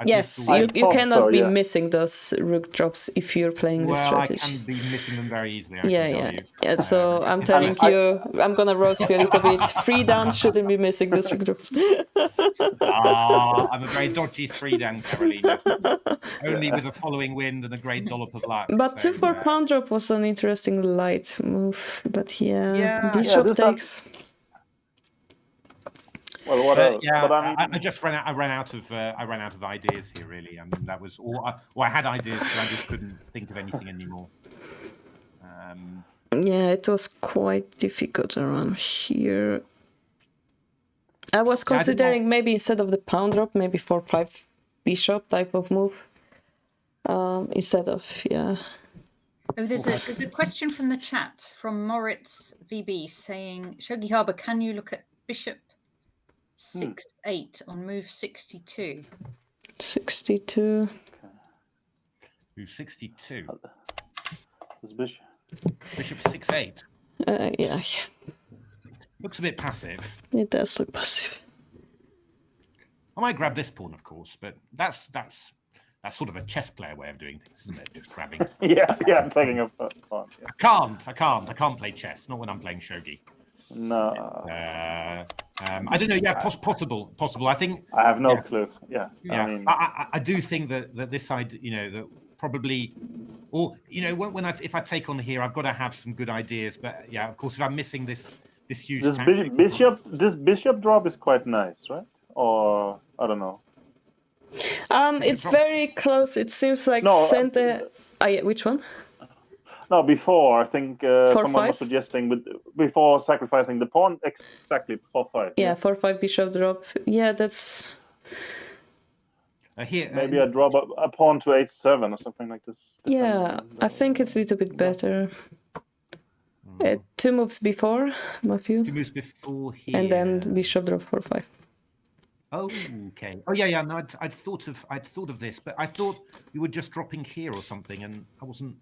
yes, you cannot be missing those rook drops if you're playing this strategy. I can be missing them very easily. Yeah. So I'm telling you, I'm gonna roast you a little bit. 3 down shouldn't be missing those rook drops. I'm a very dodgy 3 down, Karolina. Only with a following wind and a great dollop of luck. But 2-4 pawn drop was an interesting light move. But bishop takes. Well, what else? Yeah, but I just ran out of ideas here. Really, I mean that was all. I had ideas, but I just couldn't think of anything anymore. Yeah, it was quite difficult around here. I was considering maybe instead of the pawn drop, maybe 4-5 bishop type of move. Instead of There's a question from the chat from Moritz VB saying, Shogi Harbour, can you look at bishop 6-8 on move 62? 62. Move 62. This bishop. Bishop 6-8. Yeah. Looks a bit passive. It does look passive. I might grab this pawn, of course, but that's sort of a chess player way of doing things, isn't it? Just grabbing. I'm taking a pawn. Yeah. I can't play chess. Not when I'm playing shogi. No. I don't know. Yeah, possible. I think. I have no clue. Yeah. I do think that this side, that probably, or when if I take on here, I've got to have some good ideas. But yeah, of course, if I'm missing this huge. This bishop drop is quite nice, right? Or I don't know. It's very close. It seems like center. Which one? No, before I think someone 4-5? was suggesting before sacrificing the pawn, exactly 4-5. Yeah, 4-5 bishop drop. Yeah, that's. Here, Maybe I drop a pawn to h7 or something like this. Yeah, I think it's a little bit better. 2 moves before, Matthew. 2 moves before here. And then bishop drop 4-5. Oh, okay. Oh, yeah. No, I'd thought of this, but I thought you were just dropping here or something, and I wasn't.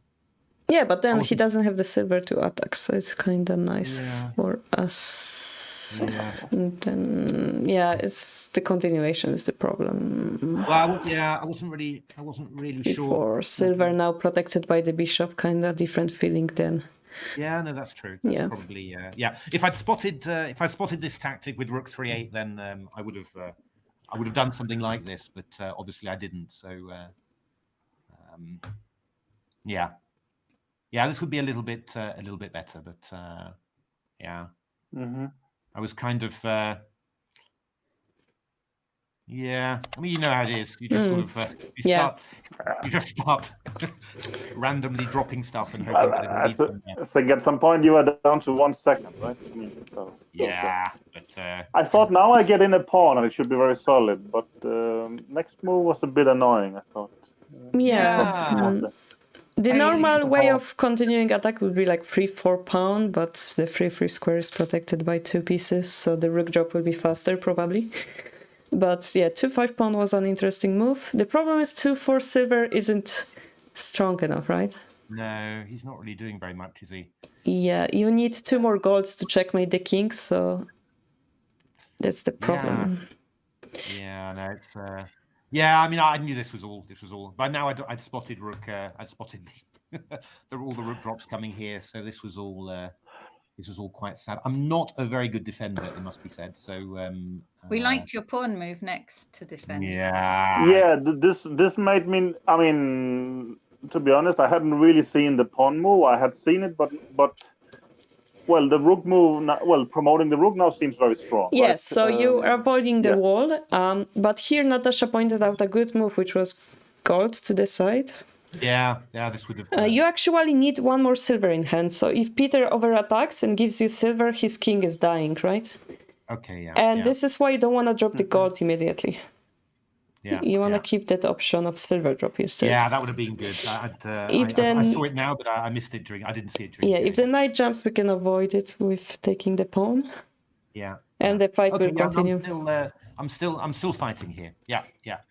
Yeah, but then he doesn't have the silver to attack, so it's kind of nice for us. Yeah. And then, it's the continuation is the problem. Well, I wasn't really sure. For silver now protected by the bishop, kind of different feeling then. Yeah, no, that's true. That's probably If I'd spotted this tactic with Rook 3-8, then I would have done something like this, but obviously I didn't. So this would be a little bit better, but I was kind of I mean, you know how it is. You just sort of you just start randomly dropping stuff and hoping that it'll lead them there. I think at some point you are down to 1 second, right? I mean, but I thought now I get in a pawn and it should be very solid, but next move was a bit annoying, I thought. The normal way of continuing attack would be like 3-4 pawn, but the 3-3 square is protected by 2 pieces, so the rook drop will be faster probably. But 2-5 pawn was an interesting move. The problem is 2-4 silver isn't strong enough, right? No, he's not really doing very much, is he? Yeah, you need 2 more golds to checkmate the king, so that's the problem. Yeah, no, it's I mean, I knew this was all. By now, I'd spotted rook. I'd spotted all the rook drops coming here. So this was all quite sad. I'm not a very good defender, it must be said. So we liked your pawn move next to defend. Yeah. This made me. I mean, to be honest, I hadn't really seen the pawn move. I had seen it, but. Well, the rook move, promoting the rook now seems very strong. Yes, right? so you are avoiding the wall. But here Natasha pointed out a good move, which was gold to the side. Yeah, this would have... you actually need 1 more silver in hand. So if Peter overattacks and gives you silver, his king is dying, right? Okay, And this is why you don't want to drop the gold immediately. Yeah, you want to keep that option of silver drop instead. Yeah, that would have been good. I saw it now, but I missed it I didn't see it during. Yeah, if the knight jumps, we can avoid it with taking the pawn. Yeah. And the fight will continue. I'm still fighting here. Yeah.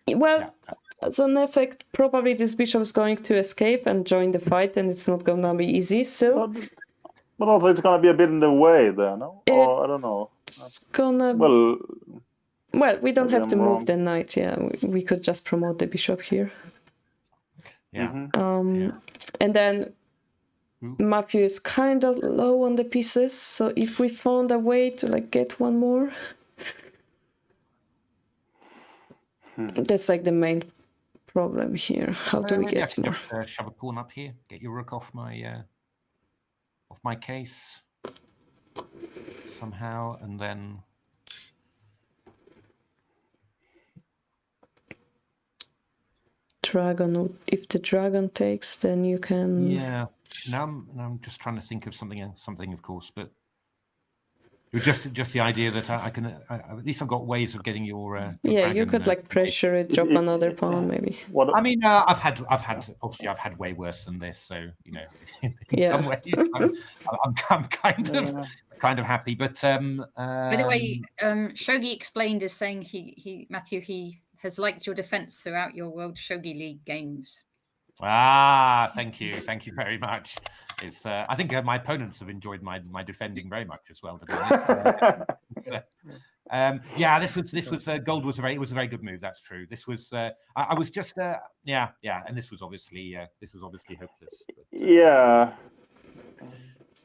Well, as an effect, probably this bishop is going to escape and join the fight, and it's not gonna be easy still. But also, it's gonna be a bit in the way there, no? Or I don't know. It's gonna. Well, we don't have to move the knight. Yeah, we could just promote the bishop here. Yeah. And then Matthew is kind of low on the pieces, so if we found a way to get 1 more, that's the main problem here. How do we get more? Just shove a pawn up here. Get your rook off my case somehow, and then. Dragon. If the dragon takes, then you can. Yeah. Now I'm just trying to think of something, of course, but it was just the idea that I can. At least I've got ways of getting your. Dragon, you could pressure it, drop another pawn, maybe. I mean, I've had way worse than this, so in some ways I'm kind of happy. But by the way, Shogi explained as saying Matthew has liked your defense throughout your World Shogi League games. Thank you very much. It's I think my opponents have enjoyed my defending very much as well, to be honest. This was gold was a very good move. That's true. This was I was just and this was obviously hopeless.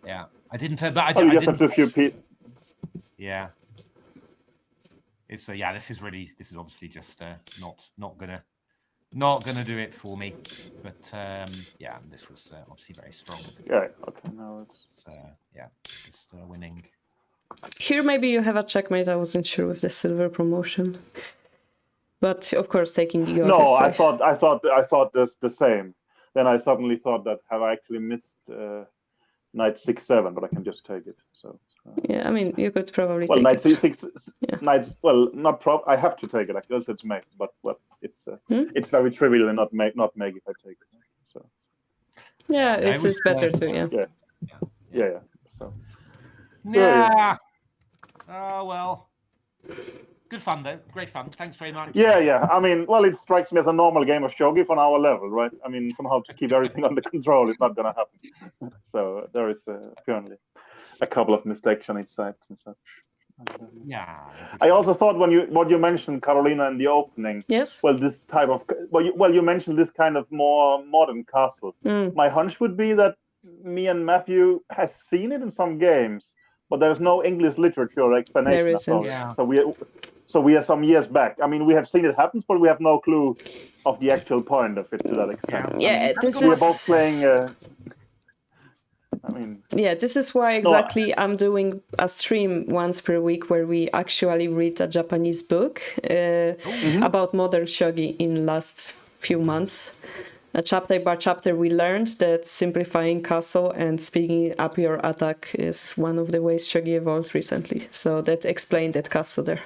But, I didn't. But I just didn't. have to few people. Yeah. It's this is obviously just not gonna do it for me, but this was obviously very strong. Yeah. Okay. No, it's just winning. Here maybe you have a checkmate. I wasn't sure with the silver promotion, but of course taking the gold. No, I thought this the same. Then I suddenly thought that have I actually missed knight 6-7, but I can just take it. So. Yeah, I mean you could probably. Well, take knight it. C6. Yeah. Knight. Well, not I have to take it. I guess it's mate, but it's very trivial and not make if I take it. So Yeah, it's better too. Yeah. So yeah. Oh well. Good fun though. Great fun. Thanks very much. Yeah. I mean, well, it strikes me as a normal game of shogi from our level, right? I mean, somehow to keep everything under control is not going to happen. So there is apparently a couple of mistakes on each side and such. Yeah. I also thought what you mentioned, Karolina, in the opening. Yes. Well, this type of you mentioned this kind of more modern castle. My hunch would be that me and Matthew has seen it in some games, but there's no English literature or explanation. There isn't. Yeah. So we are some years back. I mean, we have seen it happen, but we have no clue of the actual point of it to that extent. Yeah, we are both playing. This is why exactly I'm doing a stream once per week where we actually read a Japanese book about modern shogi in last few months. Chapter by chapter, we learned that simplifying castle and speeding up your attack is one of the ways shogi evolved recently. So that explained that castle there.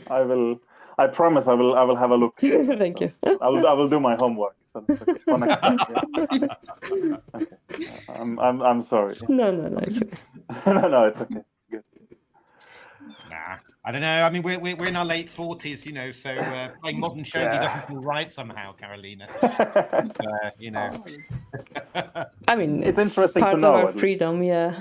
I promise I will have a look. Thank you. I will do my homework. So it's okay. For next time, yeah. Okay. I'm sorry. No, it's okay. No, it's okay. Good. Nah, I don't know. I mean, we're in our late 40s, so playing modern shogi doesn't feel right somehow, Karolina. I mean, it's interesting part to know, of our freedom, Yeah.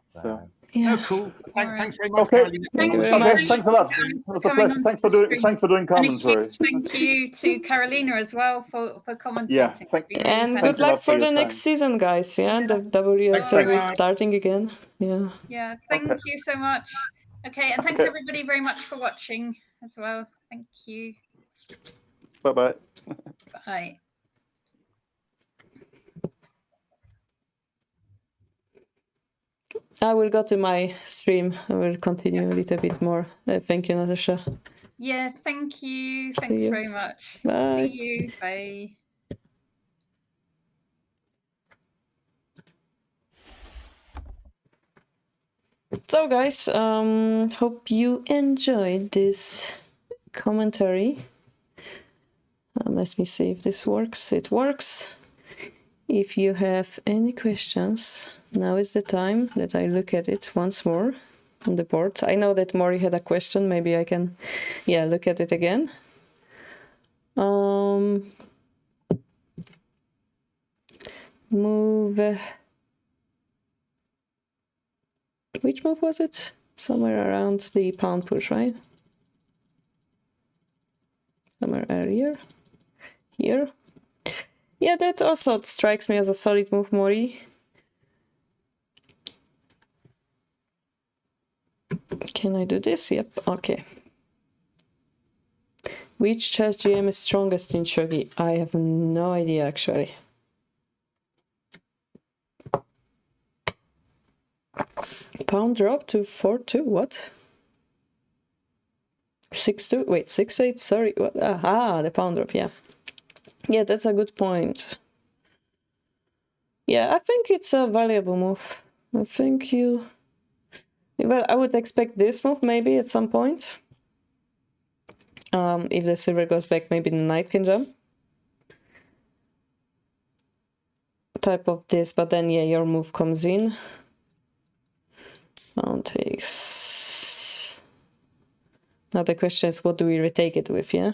So. Yeah. Oh, cool. Thanks very much, okay. Karolina. Thank you very much. Thanks a lot. It was a pleasure. Thanks for doing commentary. Thank you to Karolina as well for commentating. Yeah. And good luck for the next season, guys. Yeah, the WSL is starting again. Yeah. Yeah. Thank you so much. Okay, and thanks everybody very much for watching as well. Thank you. Bye-bye. Bye. I will go to my stream. I will continue a little bit more. Thank you, Natasha. Yeah, thank you. Thanks very much. Bye. See you. Bye. So, guys, hope you enjoyed this commentary. Let me see if this works. It works. If you have any questions, now is the time that I look at it once more on the board. I know that Mori had a question. Maybe I can, look at it again. Move. Which move was it? Somewhere around the pound push, right? Somewhere earlier. Here. Yeah, that also strikes me as a solid move, Mori. Can I do this? Yep, okay. Which chess GM is strongest in shogi? I have no idea, actually. Pound drop to 4-2, what? 6-2, wait, 6-8, sorry, what? Aha, the pound drop, yeah. Yeah, that's a good point. Yeah, I think it's a valuable move. I think you... Well, I would expect this move maybe at some point. If the silver goes back, maybe the knight can jump. Type of this, but then, yeah, your move comes in. Pawn takes... Now the question is, what do we retake it with, yeah?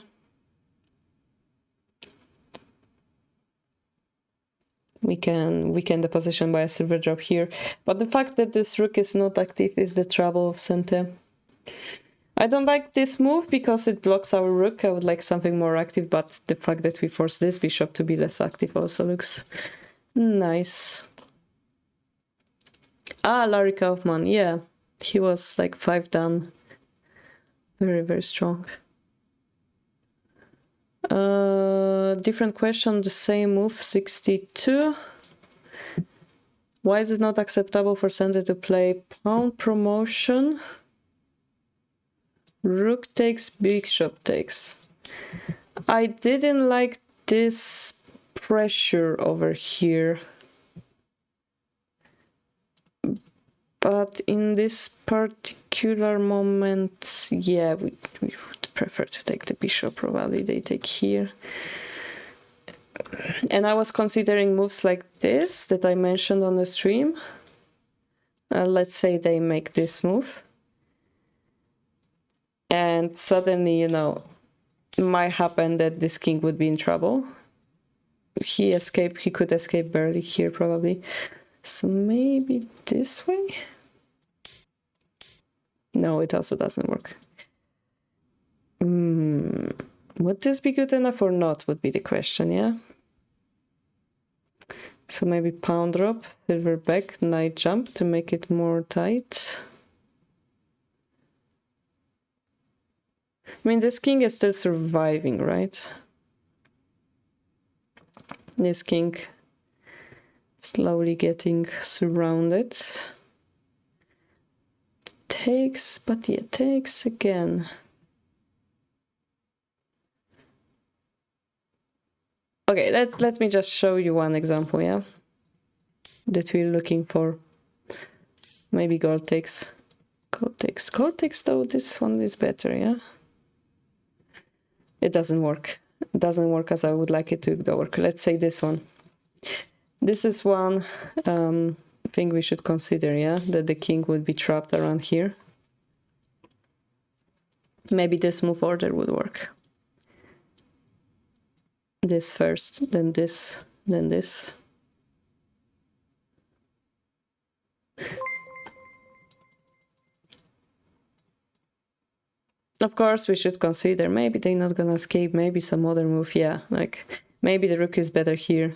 We can weaken the position by a silver drop here. But the fact that this rook is not active is the trouble of Sente. I don't like this move because it blocks our rook. I would like something more active, but the fact that we force this bishop to be less active also looks nice. Ah, Larry Kaufman, yeah. He was like 5 down. Very, very strong. Different question, the same move, 62. Why is it not acceptable for Sente to play pawn promotion? Rook takes, bishop takes. I didn't like this pressure over here. But in this particular moment, yeah, we would prefer to take the bishop. Probably they take here. And I was considering moves like this that I mentioned on the stream. Let's say they make this move. And suddenly, it might happen that this king would be in trouble. He could escape barely here probably. So maybe this way? No, it also doesn't work. Would this be good enough or not would be the question, yeah? So maybe pawn drop, silver back, knight jump to make it more tight. I mean, this king is still surviving, right? This king slowly getting surrounded. Takes, but yeah, takes again. Okay, let me just show you one example, yeah? That we're looking for. Maybe gold takes. Gold takes though, this one is better, yeah? It doesn't work. It doesn't work as I would like it to work. Let's say this one. This is one thing we should consider, yeah? That the king would be trapped around here. Maybe this move order would work. This first, then this, then this. Of course, we should consider maybe they're not gonna escape, maybe some other move, yeah. Like, maybe the rook is better here.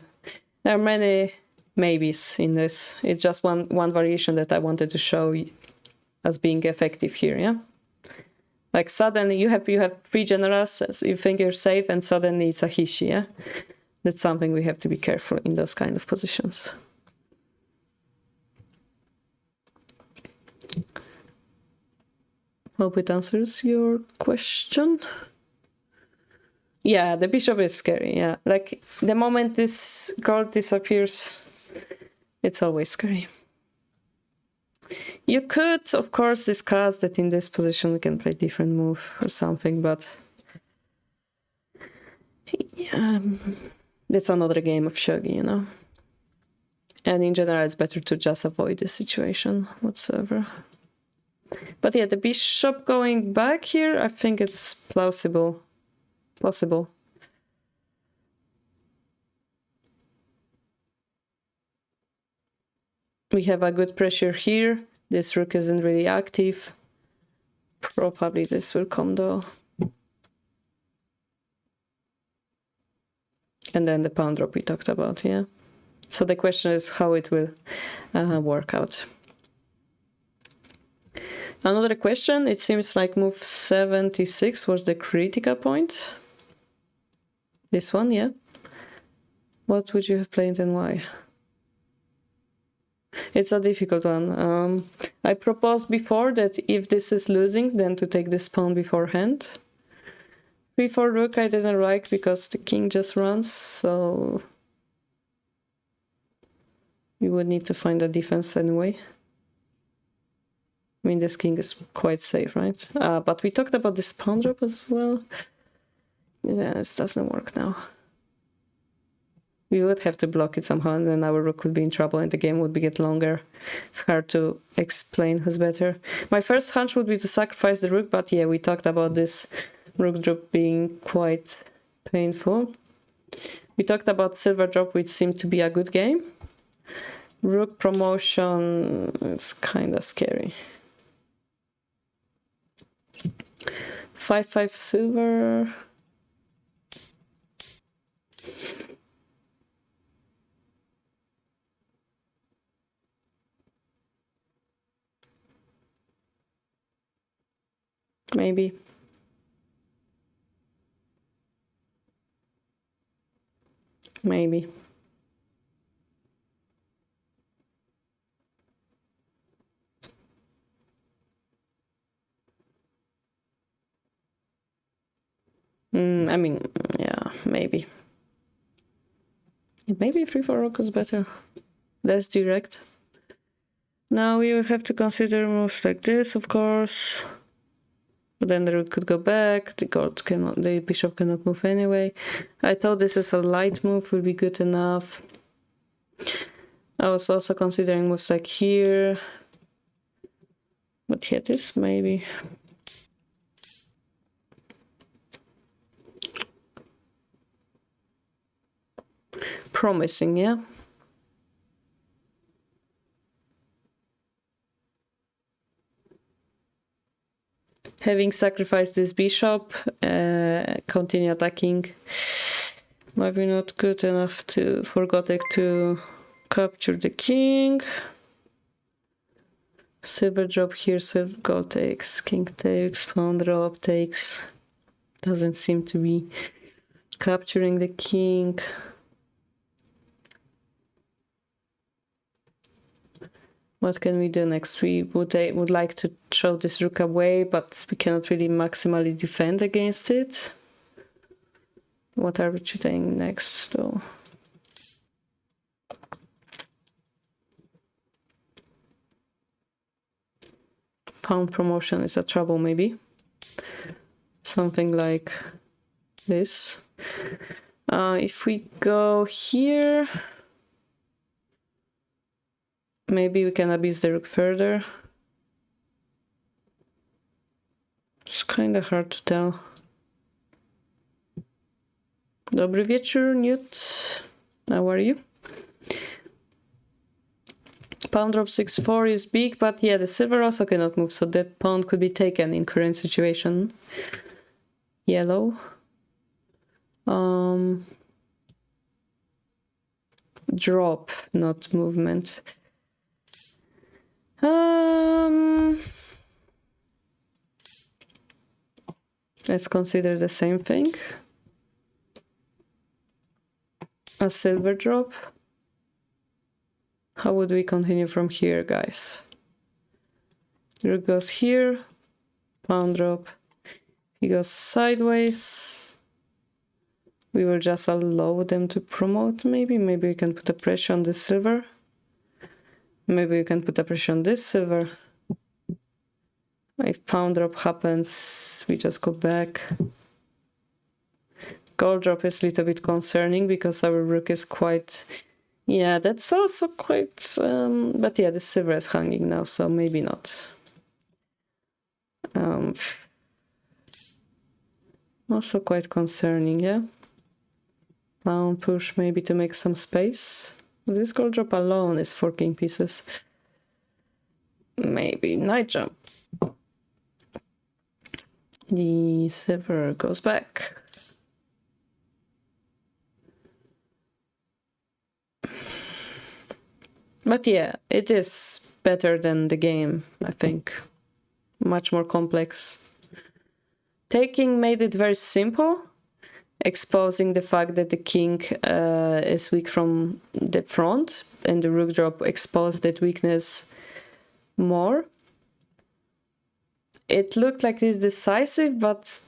There are many maybes in this. It's just one variation that I wanted to show as being effective here, yeah? Like suddenly you have 3 generals, you think you're safe, and suddenly it's a Hishi, yeah? That's something we have to be careful in those kind of positions. Hope it answers your question. Yeah, the bishop is scary, yeah. Like, the moment this gold disappears, it's always scary. You could, of course, discuss that in this position we can play different move or something, but yeah, that's another game of shogi, And in general, it's better to just avoid the situation whatsoever. But yeah, the bishop going back here, I think it's possible. We have a good pressure here. This rook isn't really active. Probably this will come though. And then the pawn drop we talked about, yeah. So the question is how it will work out. Another question, it seems like move 76 was the critical point. This one, yeah. What would you have played and why? It's a difficult one. I proposed before that if this is losing, then to take this pawn beforehand. Before rook I didn't like because the king just runs, so we would need to find a defense anyway. I mean, this king is quite safe, right? But we talked about this pawn drop as well. Yeah, this doesn't work now. We would have to block it somehow, and then our rook would be in trouble and the game would get longer. It's hard to explain who's better. My first hunch would be to sacrifice the rook, but yeah, we talked about this rook drop being quite painful. We talked about silver drop, which seemed to be a good game. Rook promotion is kind of scary. 5-5 silver. Maybe. Maybe. I mean, yeah, maybe. Maybe 3-4 rook is better. Less direct. Now we would have to consider moves like this, of course. But then the rook could go back. The bishop cannot move anyway. I thought this is a light move will be good enough. I was also considering moves like here. But here this maybe. Promising, yeah. Having sacrificed this bishop, continue attacking. Maybe not good enough for Gotek to capture the king. Silver drop here, silver gold takes, king takes, pawn drop takes. Doesn't seem to be capturing the king. What can we do next? We would like to throw this rook away, but we cannot really maximally defend against it. What are we doing next, though? Pawn promotion is a trouble, maybe. Something like this. If we go here, maybe we can abuse the rook further. It's kind of hard to tell. Dobry wieczór, Newt. How are you? Pawn drop 6-4 is big, but yeah, the silver also cannot move, so that pawn could be taken in current situation. Yellow. Drop, not movement. Let's consider the same thing. A silver drop. How would we continue from here, guys? Rook goes here, pawn drop. He goes sideways. We will just allow them to promote, maybe. Maybe we can put a pressure on the silver. Maybe we can put a pressure on this silver. If pawn drop happens, we just go back. Gold drop is a little bit concerning because our rook is quite... Yeah, that's also quite... but yeah, the silver is hanging now, so maybe not. Also quite concerning, yeah? Pawn push maybe to make some space. This gold drop alone is 4 king pieces. Maybe knight jump. The silver goes back. But yeah, it is better than the game, I think. Much more complex. Taking made it very simple, exposing the fact that the king is weak from the front, and the rook drop exposed that weakness more. It looked like it's decisive, but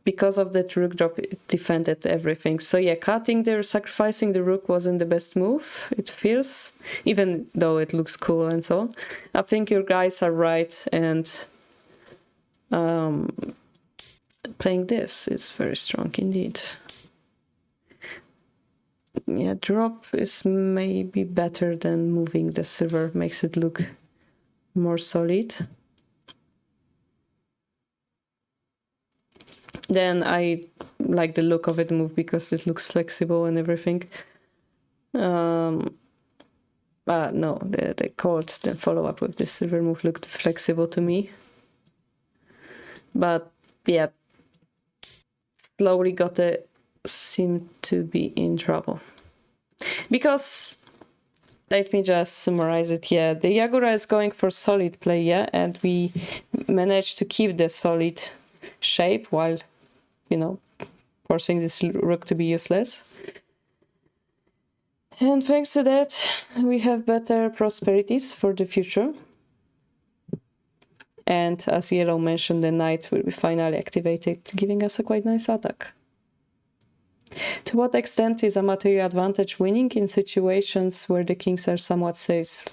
because of that rook drop, it defended everything. So yeah, cutting there, sacrificing the rook wasn't the best move, it feels, even though it looks cool and so on. I think your guys are right, and playing this is very strong indeed. Yeah, drop is maybe better than moving the silver, makes it look more solid. Then I like the look of it move because it looks flexible and everything. No, the court, the follow-up with the silver move looked flexible to me. But yeah, slowly Gote seemed to be in trouble. Because, let me just summarize it, yeah, the Yagura is going for solid play, yeah, and we managed to keep the solid shape while, you know, forcing this rook to be useless. And thanks to that, we have better prosperities for the future. And as Yellow mentioned, the knight will be finally activated, giving us a quite nice attack. To what extent is a material advantage winning in situations where the kings are somewhat safe?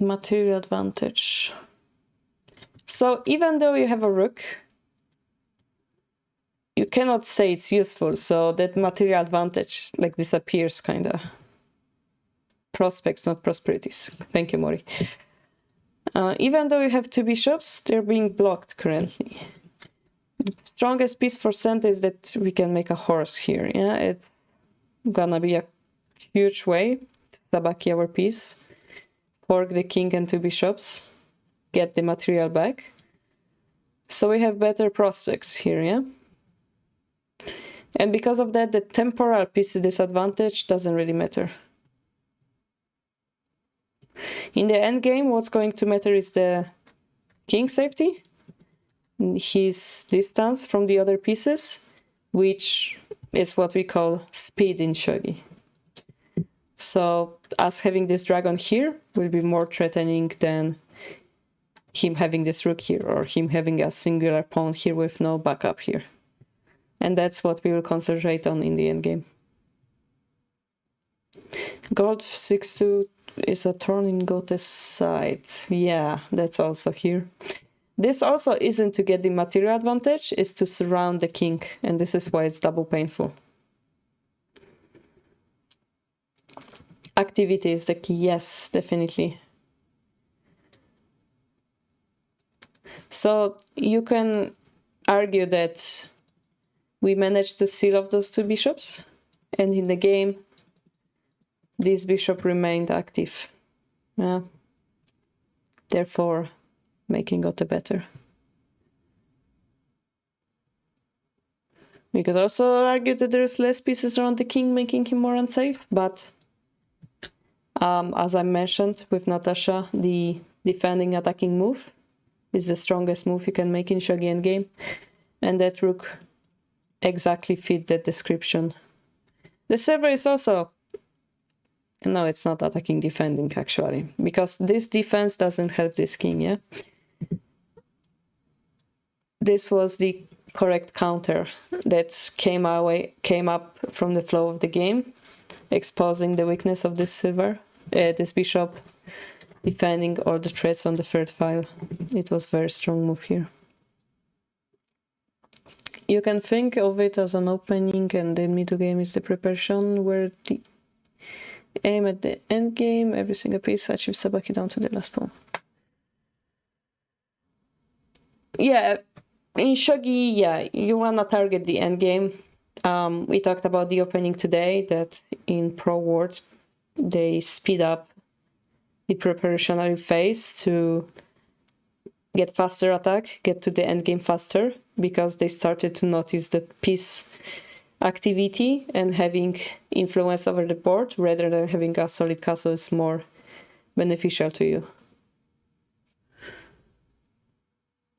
Material advantage. So even though you have a rook, you cannot say it's useful, so that material advantage like disappears kinda. Prospects, not prosperities. Thank you, Mori. Even though you have 2 bishops, they're being blocked currently. The strongest piece for center is that we can make a horse here. Yeah, it's gonna be a huge way to sabaki our piece, fork the king and 2 bishops, get the material back. So we have better prospects here, yeah? And because of that, the temporal piece disadvantage doesn't really matter. In the endgame, what's going to matter is the king safety, his distance from the other pieces, which is what we call speed in Shogi. So us having this dragon here will be more threatening than him having this rook here, or him having a singular pawn here with no backup here. And that's what we will concentrate on in the endgame. Gold 6-2 is a turn in Gote's side. Yeah, that's also here. This also isn't to get the material advantage, it's to surround the king, and this is why it's double painful. Activity is the key, yes, definitely. So you can argue that we managed to seal off those 2 bishops, and in the game, this bishop remained active. Therefore, making Gote better. We could also argue that there's less pieces around the king, making him more unsafe, but as I mentioned with Natasha, the defending attacking move is the strongest move you can make in Shogi endgame, and that rook exactly fit that description. The server is also... No, it's not attacking defending actually, because this defense doesn't help this king, yeah? This was the correct counter that came up from the flow of the game, exposing the weakness of this silver, this bishop, defending all the threats on the third file. It was a very strong move here. You can think of it as an opening, and then middle game is the preparation, where the aim at the end game, every single piece achieves sabaki down to the last pawn. Yeah, in Shogi, yeah, you wanna target the end game. We talked about the opening today, that in Pro Worlds they speed up the preparationary phase to get faster attack, get to the end game faster, because they started to notice that piece activity and having influence over the board rather than having a solid castle is more beneficial to you.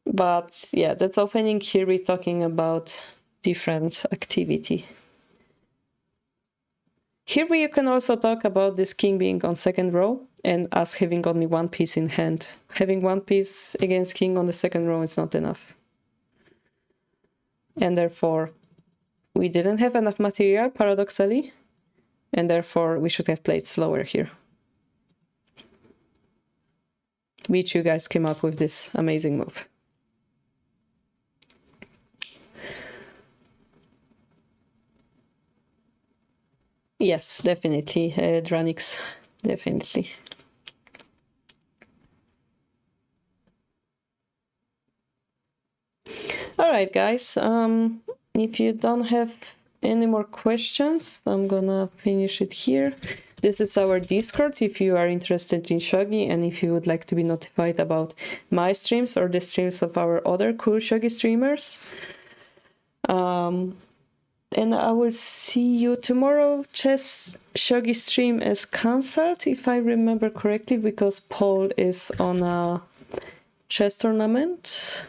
But yeah, that's opening. Here we're talking about different activity. Here you can also talk about this king being on second row and us having only 1 piece in hand. Having 1 piece against king on the second row is not enough. And therefore, we didn't have enough material, paradoxally, and therefore we should have played slower here. Which you guys came up with this amazing move. Yes, definitely, Dranix, definitely. Alright guys, if you don't have any more questions, I'm gonna finish it here. This is our Discord if you are interested in Shogi and if you would like to be notified about my streams or the streams of our other cool Shogi streamers. And I will see you tomorrow. Chess Shogi stream is cancelled, if I remember correctly, because Paul is on a chess tournament.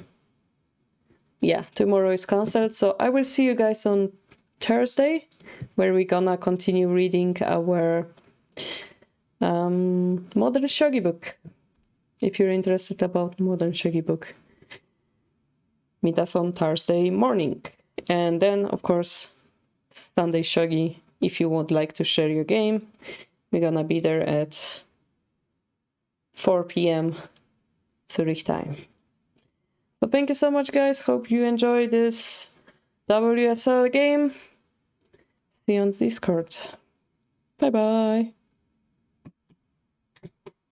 Yeah, tomorrow is cancelled. So I will see you guys on Thursday, where we're gonna continue reading our modern Shogi book. If you're interested about modern Shogi book, meet us on Thursday morning. And then, of course, Sunday Shogi, if you would like to share your game, we're gonna be there at 4 p.m. Zurich time. So thank you so much, guys. Hope you enjoy this WSL game. See you on Discord. Bye bye.